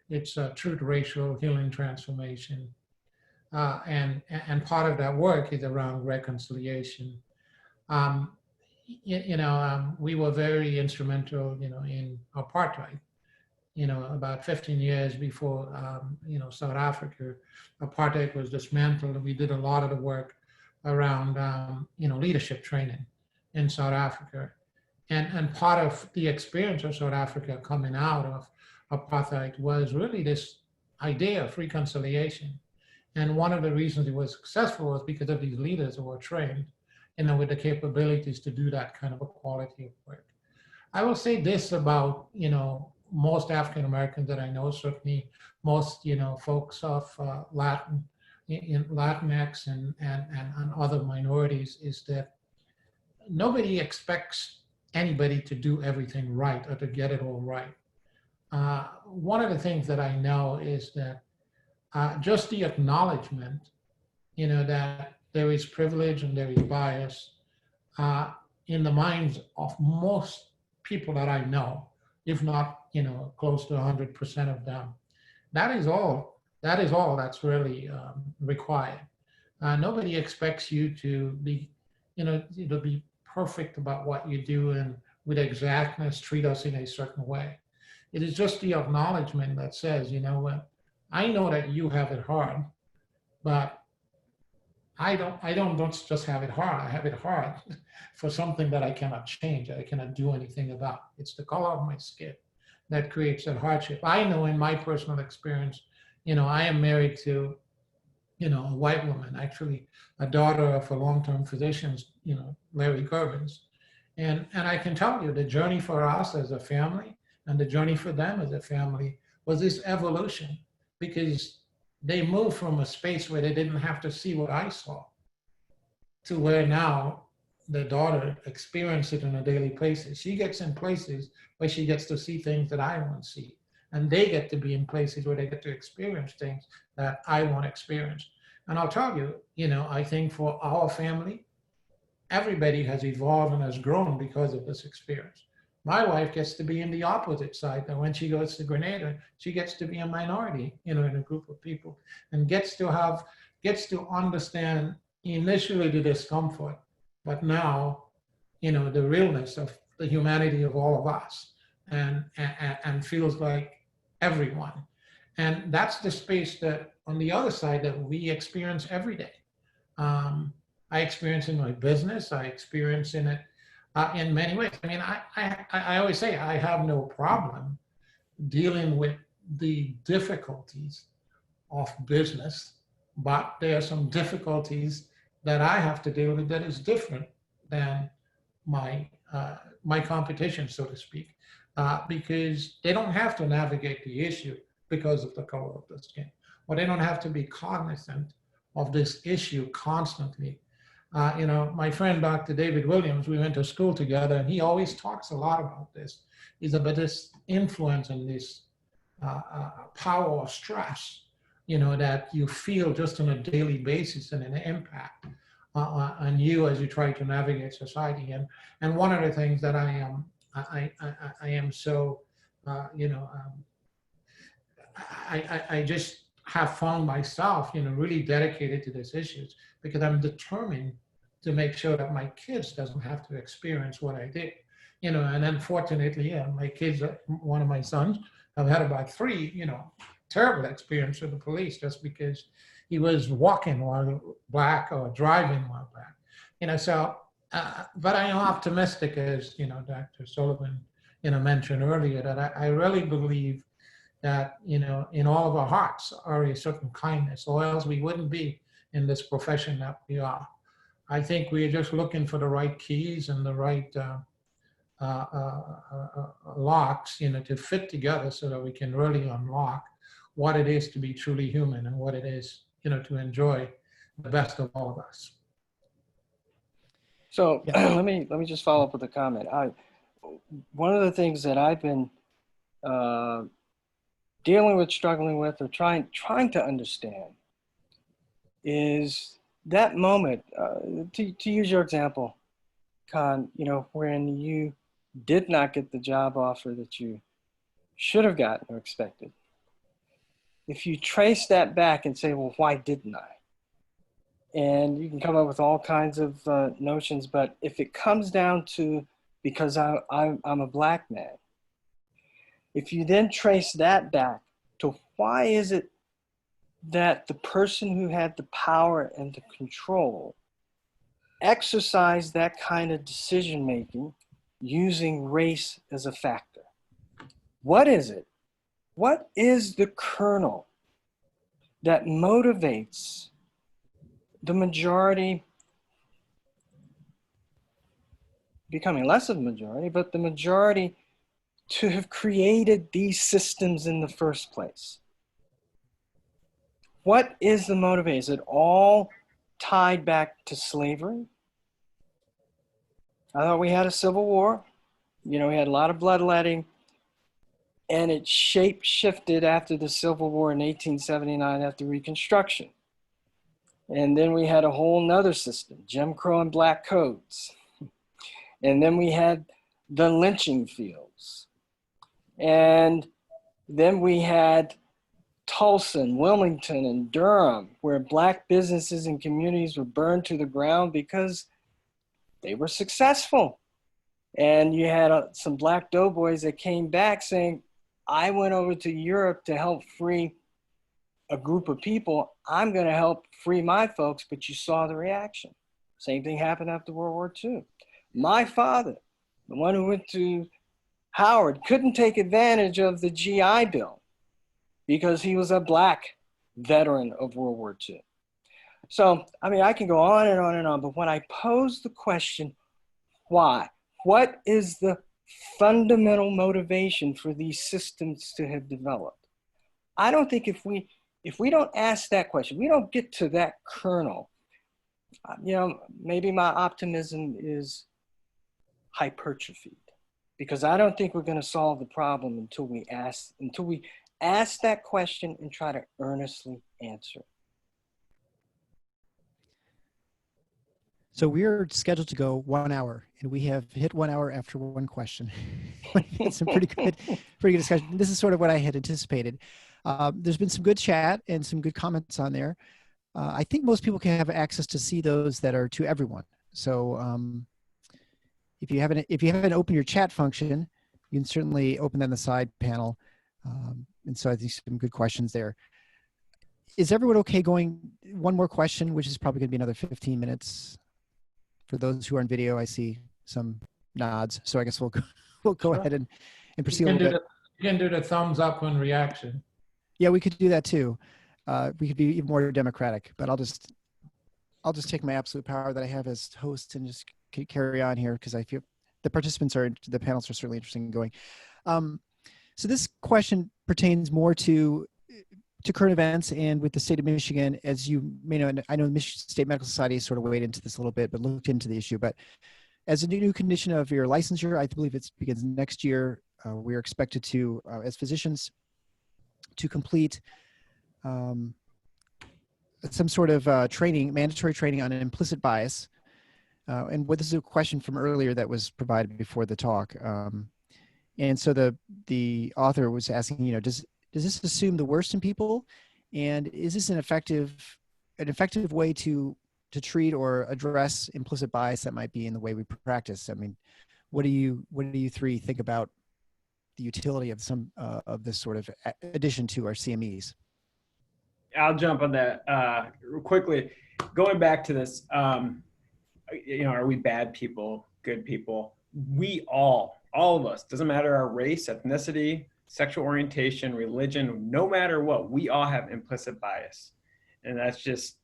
It's Truth, Racial Healing, Transformation. And part of that work is around reconciliation. We were very instrumental, in apartheid. About 15 years before, South Africa, apartheid was dismantled. We did a lot of the work around, leadership training in South Africa. And part of the experience of South Africa coming out of apartheid was really this idea of reconciliation. And one of the reasons it was successful was because of these leaders who were trained, with the capabilities to do that kind of a quality of work. I will say this about, most African Americans that I know, certainly most, folks of Latinx and other minorities, is that nobody expects anybody to do everything right or to get it all right. One of the things that I know is that just the acknowledgement, that there is privilege and there is bias in the minds of most people that I know, if not, close to 100% of them. That is all that's really required. Nobody expects you to be, to be perfect about what you do and with exactness treat us in a certain way. It is just the acknowledgement that says, what, I know that you have it hard, but I don't just have it hard. I have it hard for something that I cannot change, that I cannot do anything about. It's the color of my skin that creates that hardship. I know in my personal experience, I am married to, a white woman, actually a daughter of a long-term physician, Larry Gervins. And I can tell you the journey for us as a family and the journey for them as a family was this evolution, because they moved from a space where they didn't have to see what I saw to where now the daughter experiences it on a daily basis. She gets in places where she gets to see things that I want to see. And they get to be in places where they get to experience things that I want to experience. And I'll tell you, I think for our family, everybody has evolved and has grown because of this experience. My wife gets to be in the opposite side. And when she goes to Grenada, she gets to be a minority, in a group of people, and gets to understand initially the discomfort, but now, the realness of the humanity of all of us, and feels like everyone. And that's the space that on the other side that we experience every day. I experience in my business, I experience in it in many ways. I mean, I always say I have no problem dealing with the difficulties of business, but there are some difficulties that I have to deal with that is different than my competition, so to speak, because they don't have to navigate the issue because of the color of the skin, or they don't have to be cognizant of this issue constantly. My friend, Dr. David Williams, we went to school together, and he always talks a lot about this. He's about this influence and this power of stress, that you feel just on a daily basis and an impact on you as you try to navigate society. And one of the things that I am so, I just have found myself, really dedicated to these issues, because I'm determined to make sure that my kids doesn't have to experience what I did. And unfortunately, my kids, one of my sons, have had about 3, terrible experience with the police just because he was walking while black or driving while black. So, but I am optimistic, as, Dr. Sullivan, mentioned earlier, that I really believe that, in all of our hearts are a certain kindness, or else we wouldn't be in this profession that we are. I think we're just looking for the right keys and the right locks, to fit together so that we can really unlock what it is to be truly human and what it is, to enjoy the best of all of us. So Yeah. let me just follow up with a comment. One of the things that I've been dealing with, struggling with, or trying to understand is that moment, to use your example, Khan, when you did not get the job offer that you should have gotten or expected. If you trace that back and say, well, why didn't I? And you can come up with all kinds of notions, but if it comes down to because I'm a black man, if you then trace that back to why is it that the person who had the power and the control exercised that kind of decision-making using race as a factor? What is it? What is the kernel that motivates the majority, becoming less of a majority, but the majority to have created these systems in the first place? What is the motivator? Is it all tied back to slavery? I thought we had a civil war. We had a lot of bloodletting, and it shape-shifted after the Civil War in 1879 after Reconstruction. And then we had a whole nother system, Jim Crow and black codes. And then we had the lynching fields. And then we had Tulsa and Wilmington and Durham, where black businesses and communities were burned to the ground because they were successful. And you had some black doughboys that came back saying, I went over to Europe to help free a group of people. I'm going to help free my folks, but you saw the reaction. Same thing happened after World War II. My father, the one who went to Howard, couldn't take advantage of the GI Bill because he was a black veteran of World War II. So, I can go on and on and on, but when I pose the question, why? What is the fundamental motivation for these systems to have developed? I don't think if we don't ask that question, we don't get to that kernel, maybe my optimism is hypertrophied, because I don't think we're going to solve the problem until we ask that question and try to earnestly answer. So we're scheduled to go 1 hour, and we have hit 1 hour after one question. It's a pretty good discussion. This is sort of what I had anticipated. There's been some good chat and some good comments on there. I think most people can have access to see those that are to everyone. So if you haven't opened your chat function, you can certainly open that in the side panel. And so I think some good questions there. Is everyone okay going one more question, which is probably going to be another 15 minutes? For those who are on video, I see some nods. So I guess we'll go ahead and proceed a little bit. You can do the thumbs up on reaction. Yeah, we could do that too. We could be even more democratic, but I'll just take my absolute power that I have as host and just carry on here because I feel the panelists are certainly interested in going. So this question pertains more to current events and with the state of Michigan. As you may know, and I know the Michigan State Medical Society sort of weighed into this a little bit, but looked into the issue. But as a new condition of your licensure, I believe it begins next year. We are expected to, as physicians, to complete some sort of training, mandatory training on an implicit bias. And this is a question from earlier that was provided before the talk. And so the author was asking, does this assume the worst in people? And is this an effective way to treat or address implicit bias that might be in the way we practice? I mean, what do you three think about the utility of some of this sort of addition to our CMEs? I'll jump on that real quickly. Going back to this, are we bad people, good people? We all of us, doesn't matter our race, ethnicity, sexual orientation, religion, no matter what, we all have implicit bias. And that's just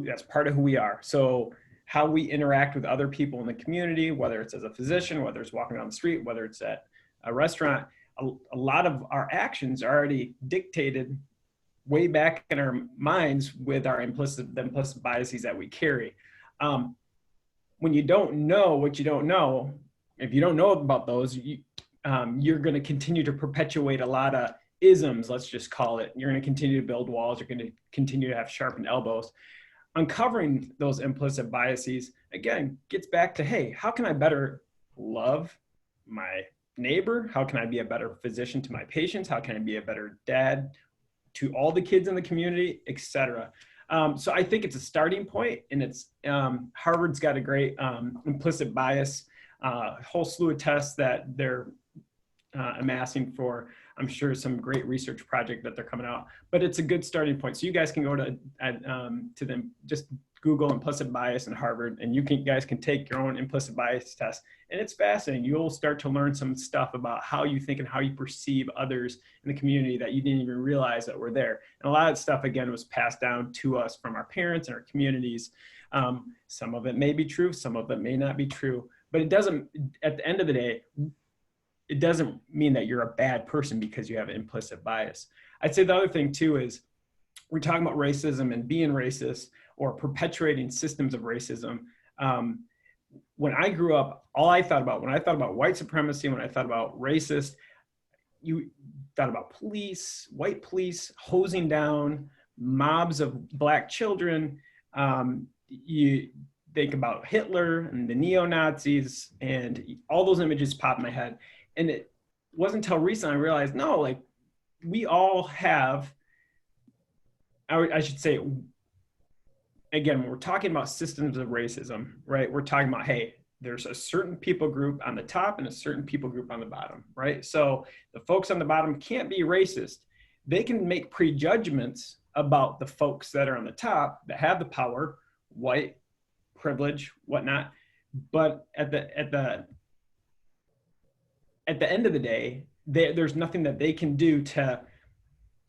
that's part of who we are. So how we interact with other people in the community, whether it's as a physician, whether it's walking down the street, whether it's at a restaurant, a lot of our actions are already dictated way back in our minds with the implicit biases that we carry. When you don't know what you don't know, if you don't know about those, you're going to continue to perpetuate a lot of isms, let's just call it. You're going to continue to build walls. You're going to continue to have sharpened elbows. Uncovering those implicit biases, again, gets back to, hey, how can I better love my neighbor? How can I be a better physician to my patients? How can I be a better dad to all the kids in the community, et cetera? So I think it's a starting point, and it's Harvard's got a great implicit bias, whole slew of tests that they're amassing for, I'm sure, some great research project that they're coming out, but it's a good starting point. So you guys can go to them, just Google implicit bias in Harvard, and guys can take your own implicit bias test. And it's fascinating. You'll start to learn some stuff about how you think and how you perceive others in the community that you didn't even realize that were there. And a lot of stuff, again, was passed down to us from our parents and our communities. Some of it may be true, some of it may not be true, but it doesn't, at the end of the day, it doesn't mean that you're a bad person because you have an implicit bias. I'd say the other thing too is we're talking about racism and being racist or perpetuating systems of racism. When I grew up, all I thought about, when I thought about white supremacy, when I thought about racist, you thought about police, white police hosing down mobs of Black children. You think about Hitler and the neo-Nazis, and all those images pop in my head. And it wasn't until recently I realized, no, like we all have, I should say, again, when we're talking about systems of racism, right? We're talking about, hey, there's a certain people group on the top and a certain people group on the bottom, right? So the folks on the bottom can't be racist. They can make prejudgments about the folks that are on the top that have the power, white, privilege, whatnot. But at the end of the day, there's nothing that they can do to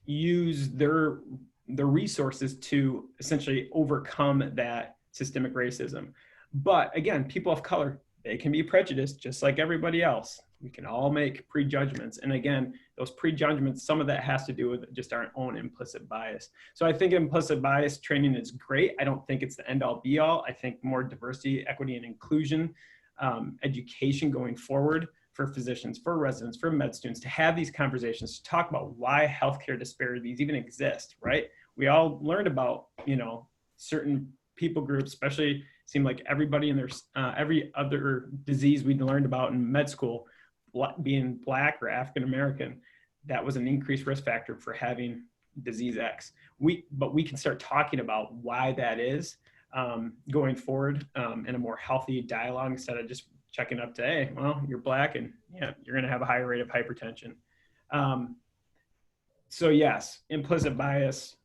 use their resources to essentially overcome that systemic racism. But again, people of color, they can be prejudiced just like everybody else. We can all make prejudgments. And again, those prejudgments, some of that has to do with just our own implicit bias. So I think implicit bias training is great. I don't think it's the end all be all. I think more diversity, equity, and inclusion education going forward for physicians, for residents, for med students, to have these conversations, to talk about why healthcare disparities even exist, right? We all learned about, certain people groups, especially seemed like everybody in their, every other disease we'd learned about in med school, being Black or African-American, that was an increased risk factor for having disease X. But we can start talking about why that is going forward in a more healthy dialogue instead of just checking up to, hey, well, you're Black and yeah, you're gonna have a higher rate of hypertension. So yes, implicit bias,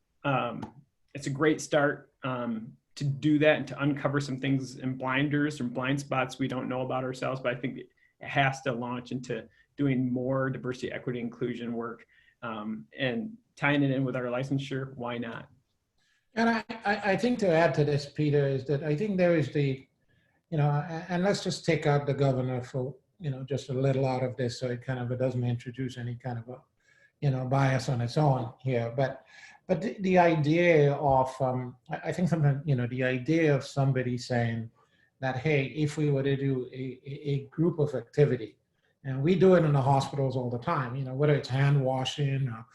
it's a great start to do that and to uncover some things in blinders or blind spots we don't know about ourselves, but I think it has to launch into doing more diversity, equity, inclusion work and tying it in with our licensure, why not? And I think to add to this, Peter, is that I think there is the and let's just take out the governor for, just a little out of this, so it doesn't introduce any kind of a, bias on its own here. But the idea of, I think sometimes, the idea of somebody saying that, hey, if we were to do a group of activity, and we do it in the hospitals all the time, whether it's hand washing or,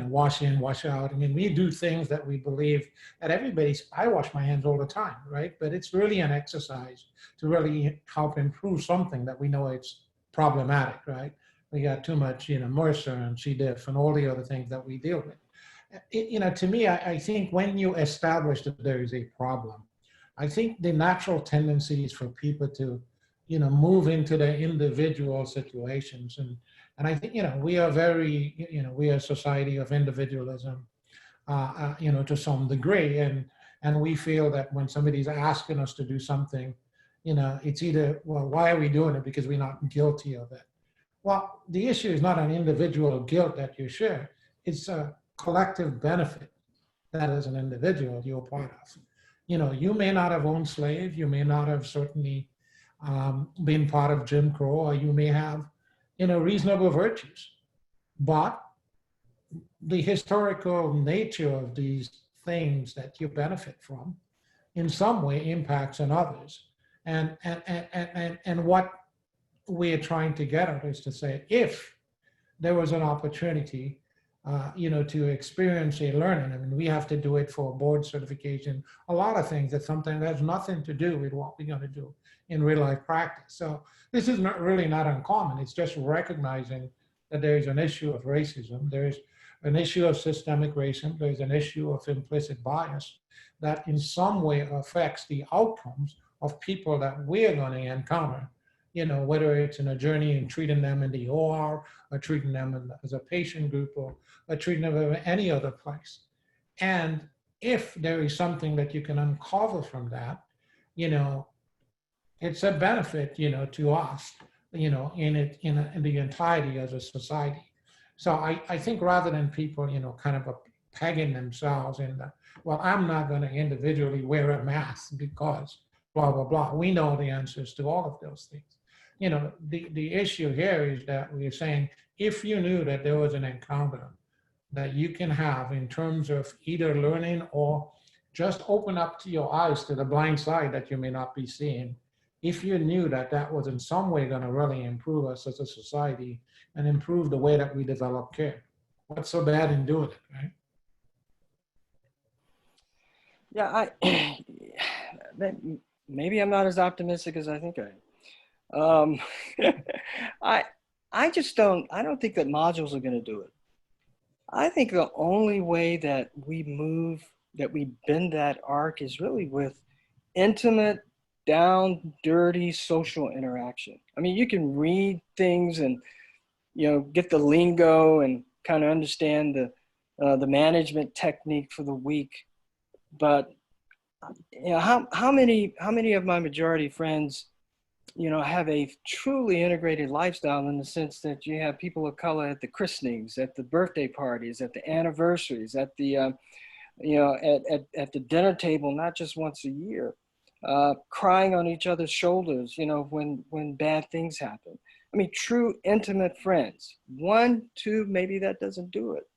wash in, wash out. I mean, we do things that we believe that I wash my hands all the time, right? But it's really an exercise to really help improve something that we know it's problematic, right? We got too much, moisture and C. diff and all the other things that we deal with. To me, I think when you establish that there is a problem, I think the natural tendency is for people to, move into their individual situations. And I think, we are we are a society of individualism, to some degree. And we feel that when somebody's asking us to do something, it's either, well, why are we doing it? Because we're not guilty of it. Well, the issue is not an individual guilt that you share. It's a collective benefit that as an individual you're part of. You may not have owned slaves. You may not have certainly been part of Jim Crow, or you may have, reasonable virtues. But the historical nature of these things that you benefit from in some way impacts on others. And what we're trying to get at is to say, if there was an opportunity, to experience a learning, I mean, we have to do it for board certification, a lot of things that sometimes has nothing to do with what we're going to do in real life practice. So this is really not uncommon. It's just recognizing that there is an issue of racism. There's an issue of systemic racism. There's an issue of implicit bias that in some way affects the outcomes of people that we're going to encounter, whether it's in a journey in treating them in the OR or treating them as a patient group or treating them in any other place. And if there is something that you can uncover from that, it's a benefit, to us, in the entirety as a society. So I think rather than people, pegging themselves in the, well, I'm not going to individually wear a mask because blah, blah, blah. We know the answers to all of those things. The issue here is that we're saying, if you knew that there was an encounter that you can have in terms of either learning or just open up to your eyes to the blind side that you may not be seeing, if you knew that that was in some way going to really improve us as a society and improve the way that we develop care, what's so bad in doing it, right? Yeah, maybe I'm not as optimistic as I think I am. I don't think that modules are going to do it. I think the only way that we bend that arc is really with intimate, down, dirty social interaction. I mean, you can read things and, get the lingo and kind of understand the management technique for the week. But, how many of my majority friends, have a truly integrated lifestyle in the sense that you have people of color at the christenings, at the birthday parties, at the anniversaries, at the, at the dinner table, not just once a year, crying on each other's shoulders, when bad things happen. I mean, true intimate friends. 1, 2, maybe that doesn't do it.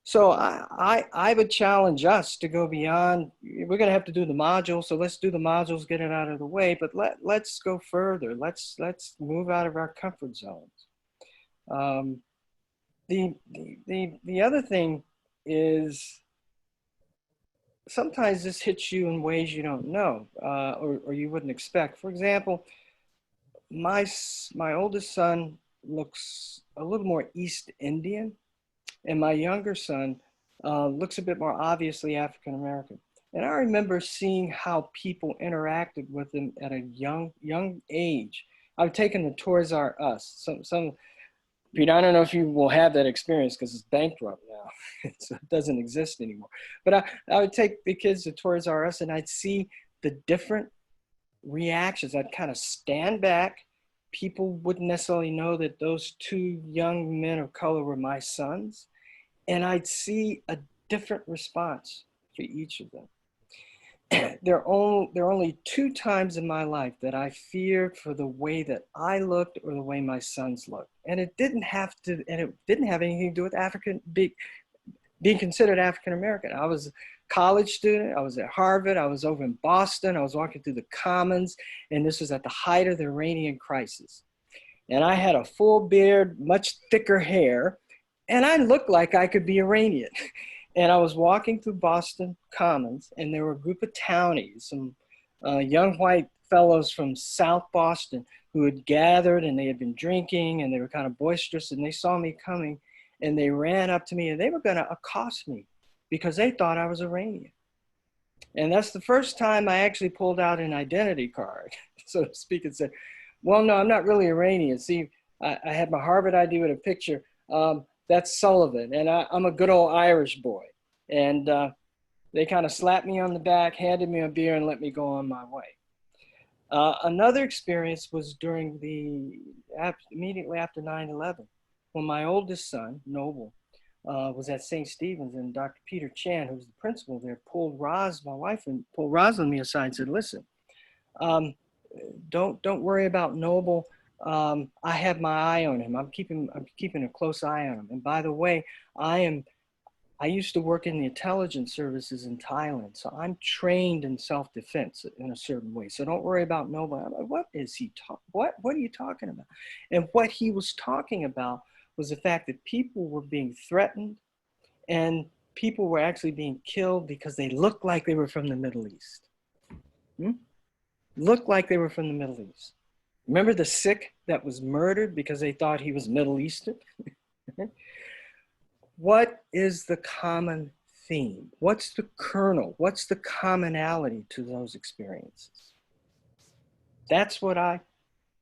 So I would challenge us to go beyond. We're going to have to do the modules, so let's do the modules, get it out of the way. But let's go further. Let's move out of our comfort zones. The other thing is sometimes this hits you in ways you don't know or you wouldn't expect. For example, my oldest son looks a little more East Indian. And my younger son looks a bit more obviously African-American. And I remember seeing how people interacted with him at a young age. I've taken the Toys R Us. Peter, I don't know if you will have that experience because it's bankrupt now. So it doesn't exist anymore. But I would take the kids to Toys R Us and I'd see the different reactions. I'd kind of stand back. People wouldn't necessarily know that those 2 young men of color were my sons. And I'd see a different response for each of them. there are only 2 times in my life that I feared for the way that I looked or the way my sons looked. And it didn't have anything to do with being considered African American. I was a college student. I was at Harvard. I was over in Boston. I was walking through the Commons, and this was at the height of the Iranian crisis. And I had a full beard, much thicker hair, and I looked like I could be Iranian. And I was walking through Boston Commons, and there were a group of townies, some young white fellows from South Boston who had gathered, and they had been drinking, and they were kind of boisterous, and they saw me coming, and they ran up to me, and they were going to accost me because they thought I was Iranian. And that's the first time I actually pulled out an identity card, so to speak, and said, well, no, I'm not really Iranian. See, I had my Harvard ID with a picture. That's Sullivan, and I'm a good old Irish boy. And they kind of slapped me on the back, handed me a beer, and let me go on my way. Another experience was immediately after 9/11, when my oldest son, Noble, was at St. Stephen's, and Dr. Peter Chan, who was the principal there, pulled my wife, and pulled Roz and me aside and said, listen, don't worry about Noble. I have my eye on him. I'm keeping a close eye on him. And by the way, I used to work in the intelligence services in Thailand, so I'm trained in self-defense in a certain way. So don't worry about Noble. I'm like, what are you talking about? And what he was talking about was the fact that people were being threatened, and people were actually being killed because they looked like they were from the Middle East. Looked like they were from the Middle East. Remember the Sikh that was murdered because they thought he was Middle Eastern? What is the common theme? What's the kernel? What's the commonality to those experiences? That's what I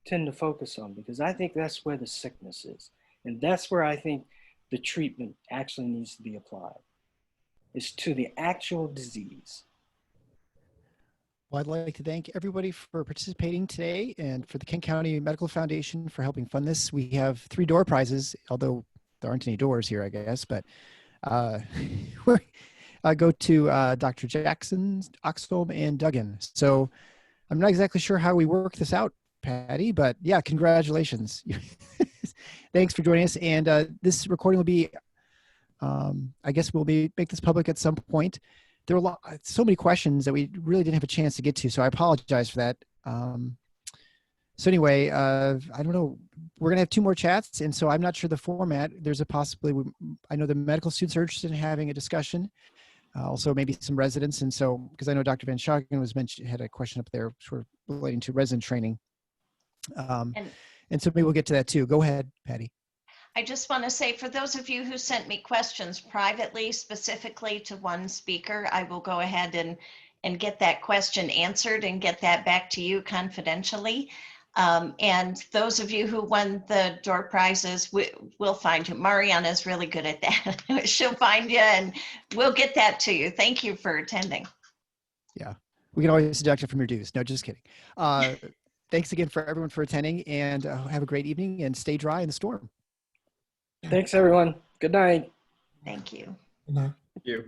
tend to focus on, because I think that's where the sickness is. And that's where I think the treatment actually needs to be applied. It's to the actual disease. Well, I'd like to thank everybody for participating today, and for the Kent County Medical Foundation for helping fund this. We have 3 door prizes, although there aren't any doors here, I guess, but go to Dr. Jackson, Oxholm, and Duggan. So I'm not exactly sure how we work this out, Patty, but yeah, congratulations. Thanks for joining us. And this recording will be, I guess make this public at some point. There were so many questions that we really didn't have a chance to get to, so I apologize for that. So anyway, I don't know. We're going to have 2 more chats, and so I'm not sure the format. There's a possibility. I know the medical students are interested in having a discussion, also maybe some residents, and so, because I know Dr. Van Schagen had a question up there sort of relating to resident training. And so maybe we'll get to that too. Go ahead, Patty. I just want to say, for those of you who sent me questions privately, specifically to one speaker, I will go ahead and get that question answered and get that back to you confidentially. And those of you who won the door prizes, we'll find you. Mariana is really good at that. She'll find you, and we'll get that to you. Thank you for attending. Yeah. We can always deduct it from your dues. No, just kidding. Thanks again for everyone for attending, and have a great evening, and stay dry in the storm. Thanks, everyone. Good night. Thank you. No. Thank you.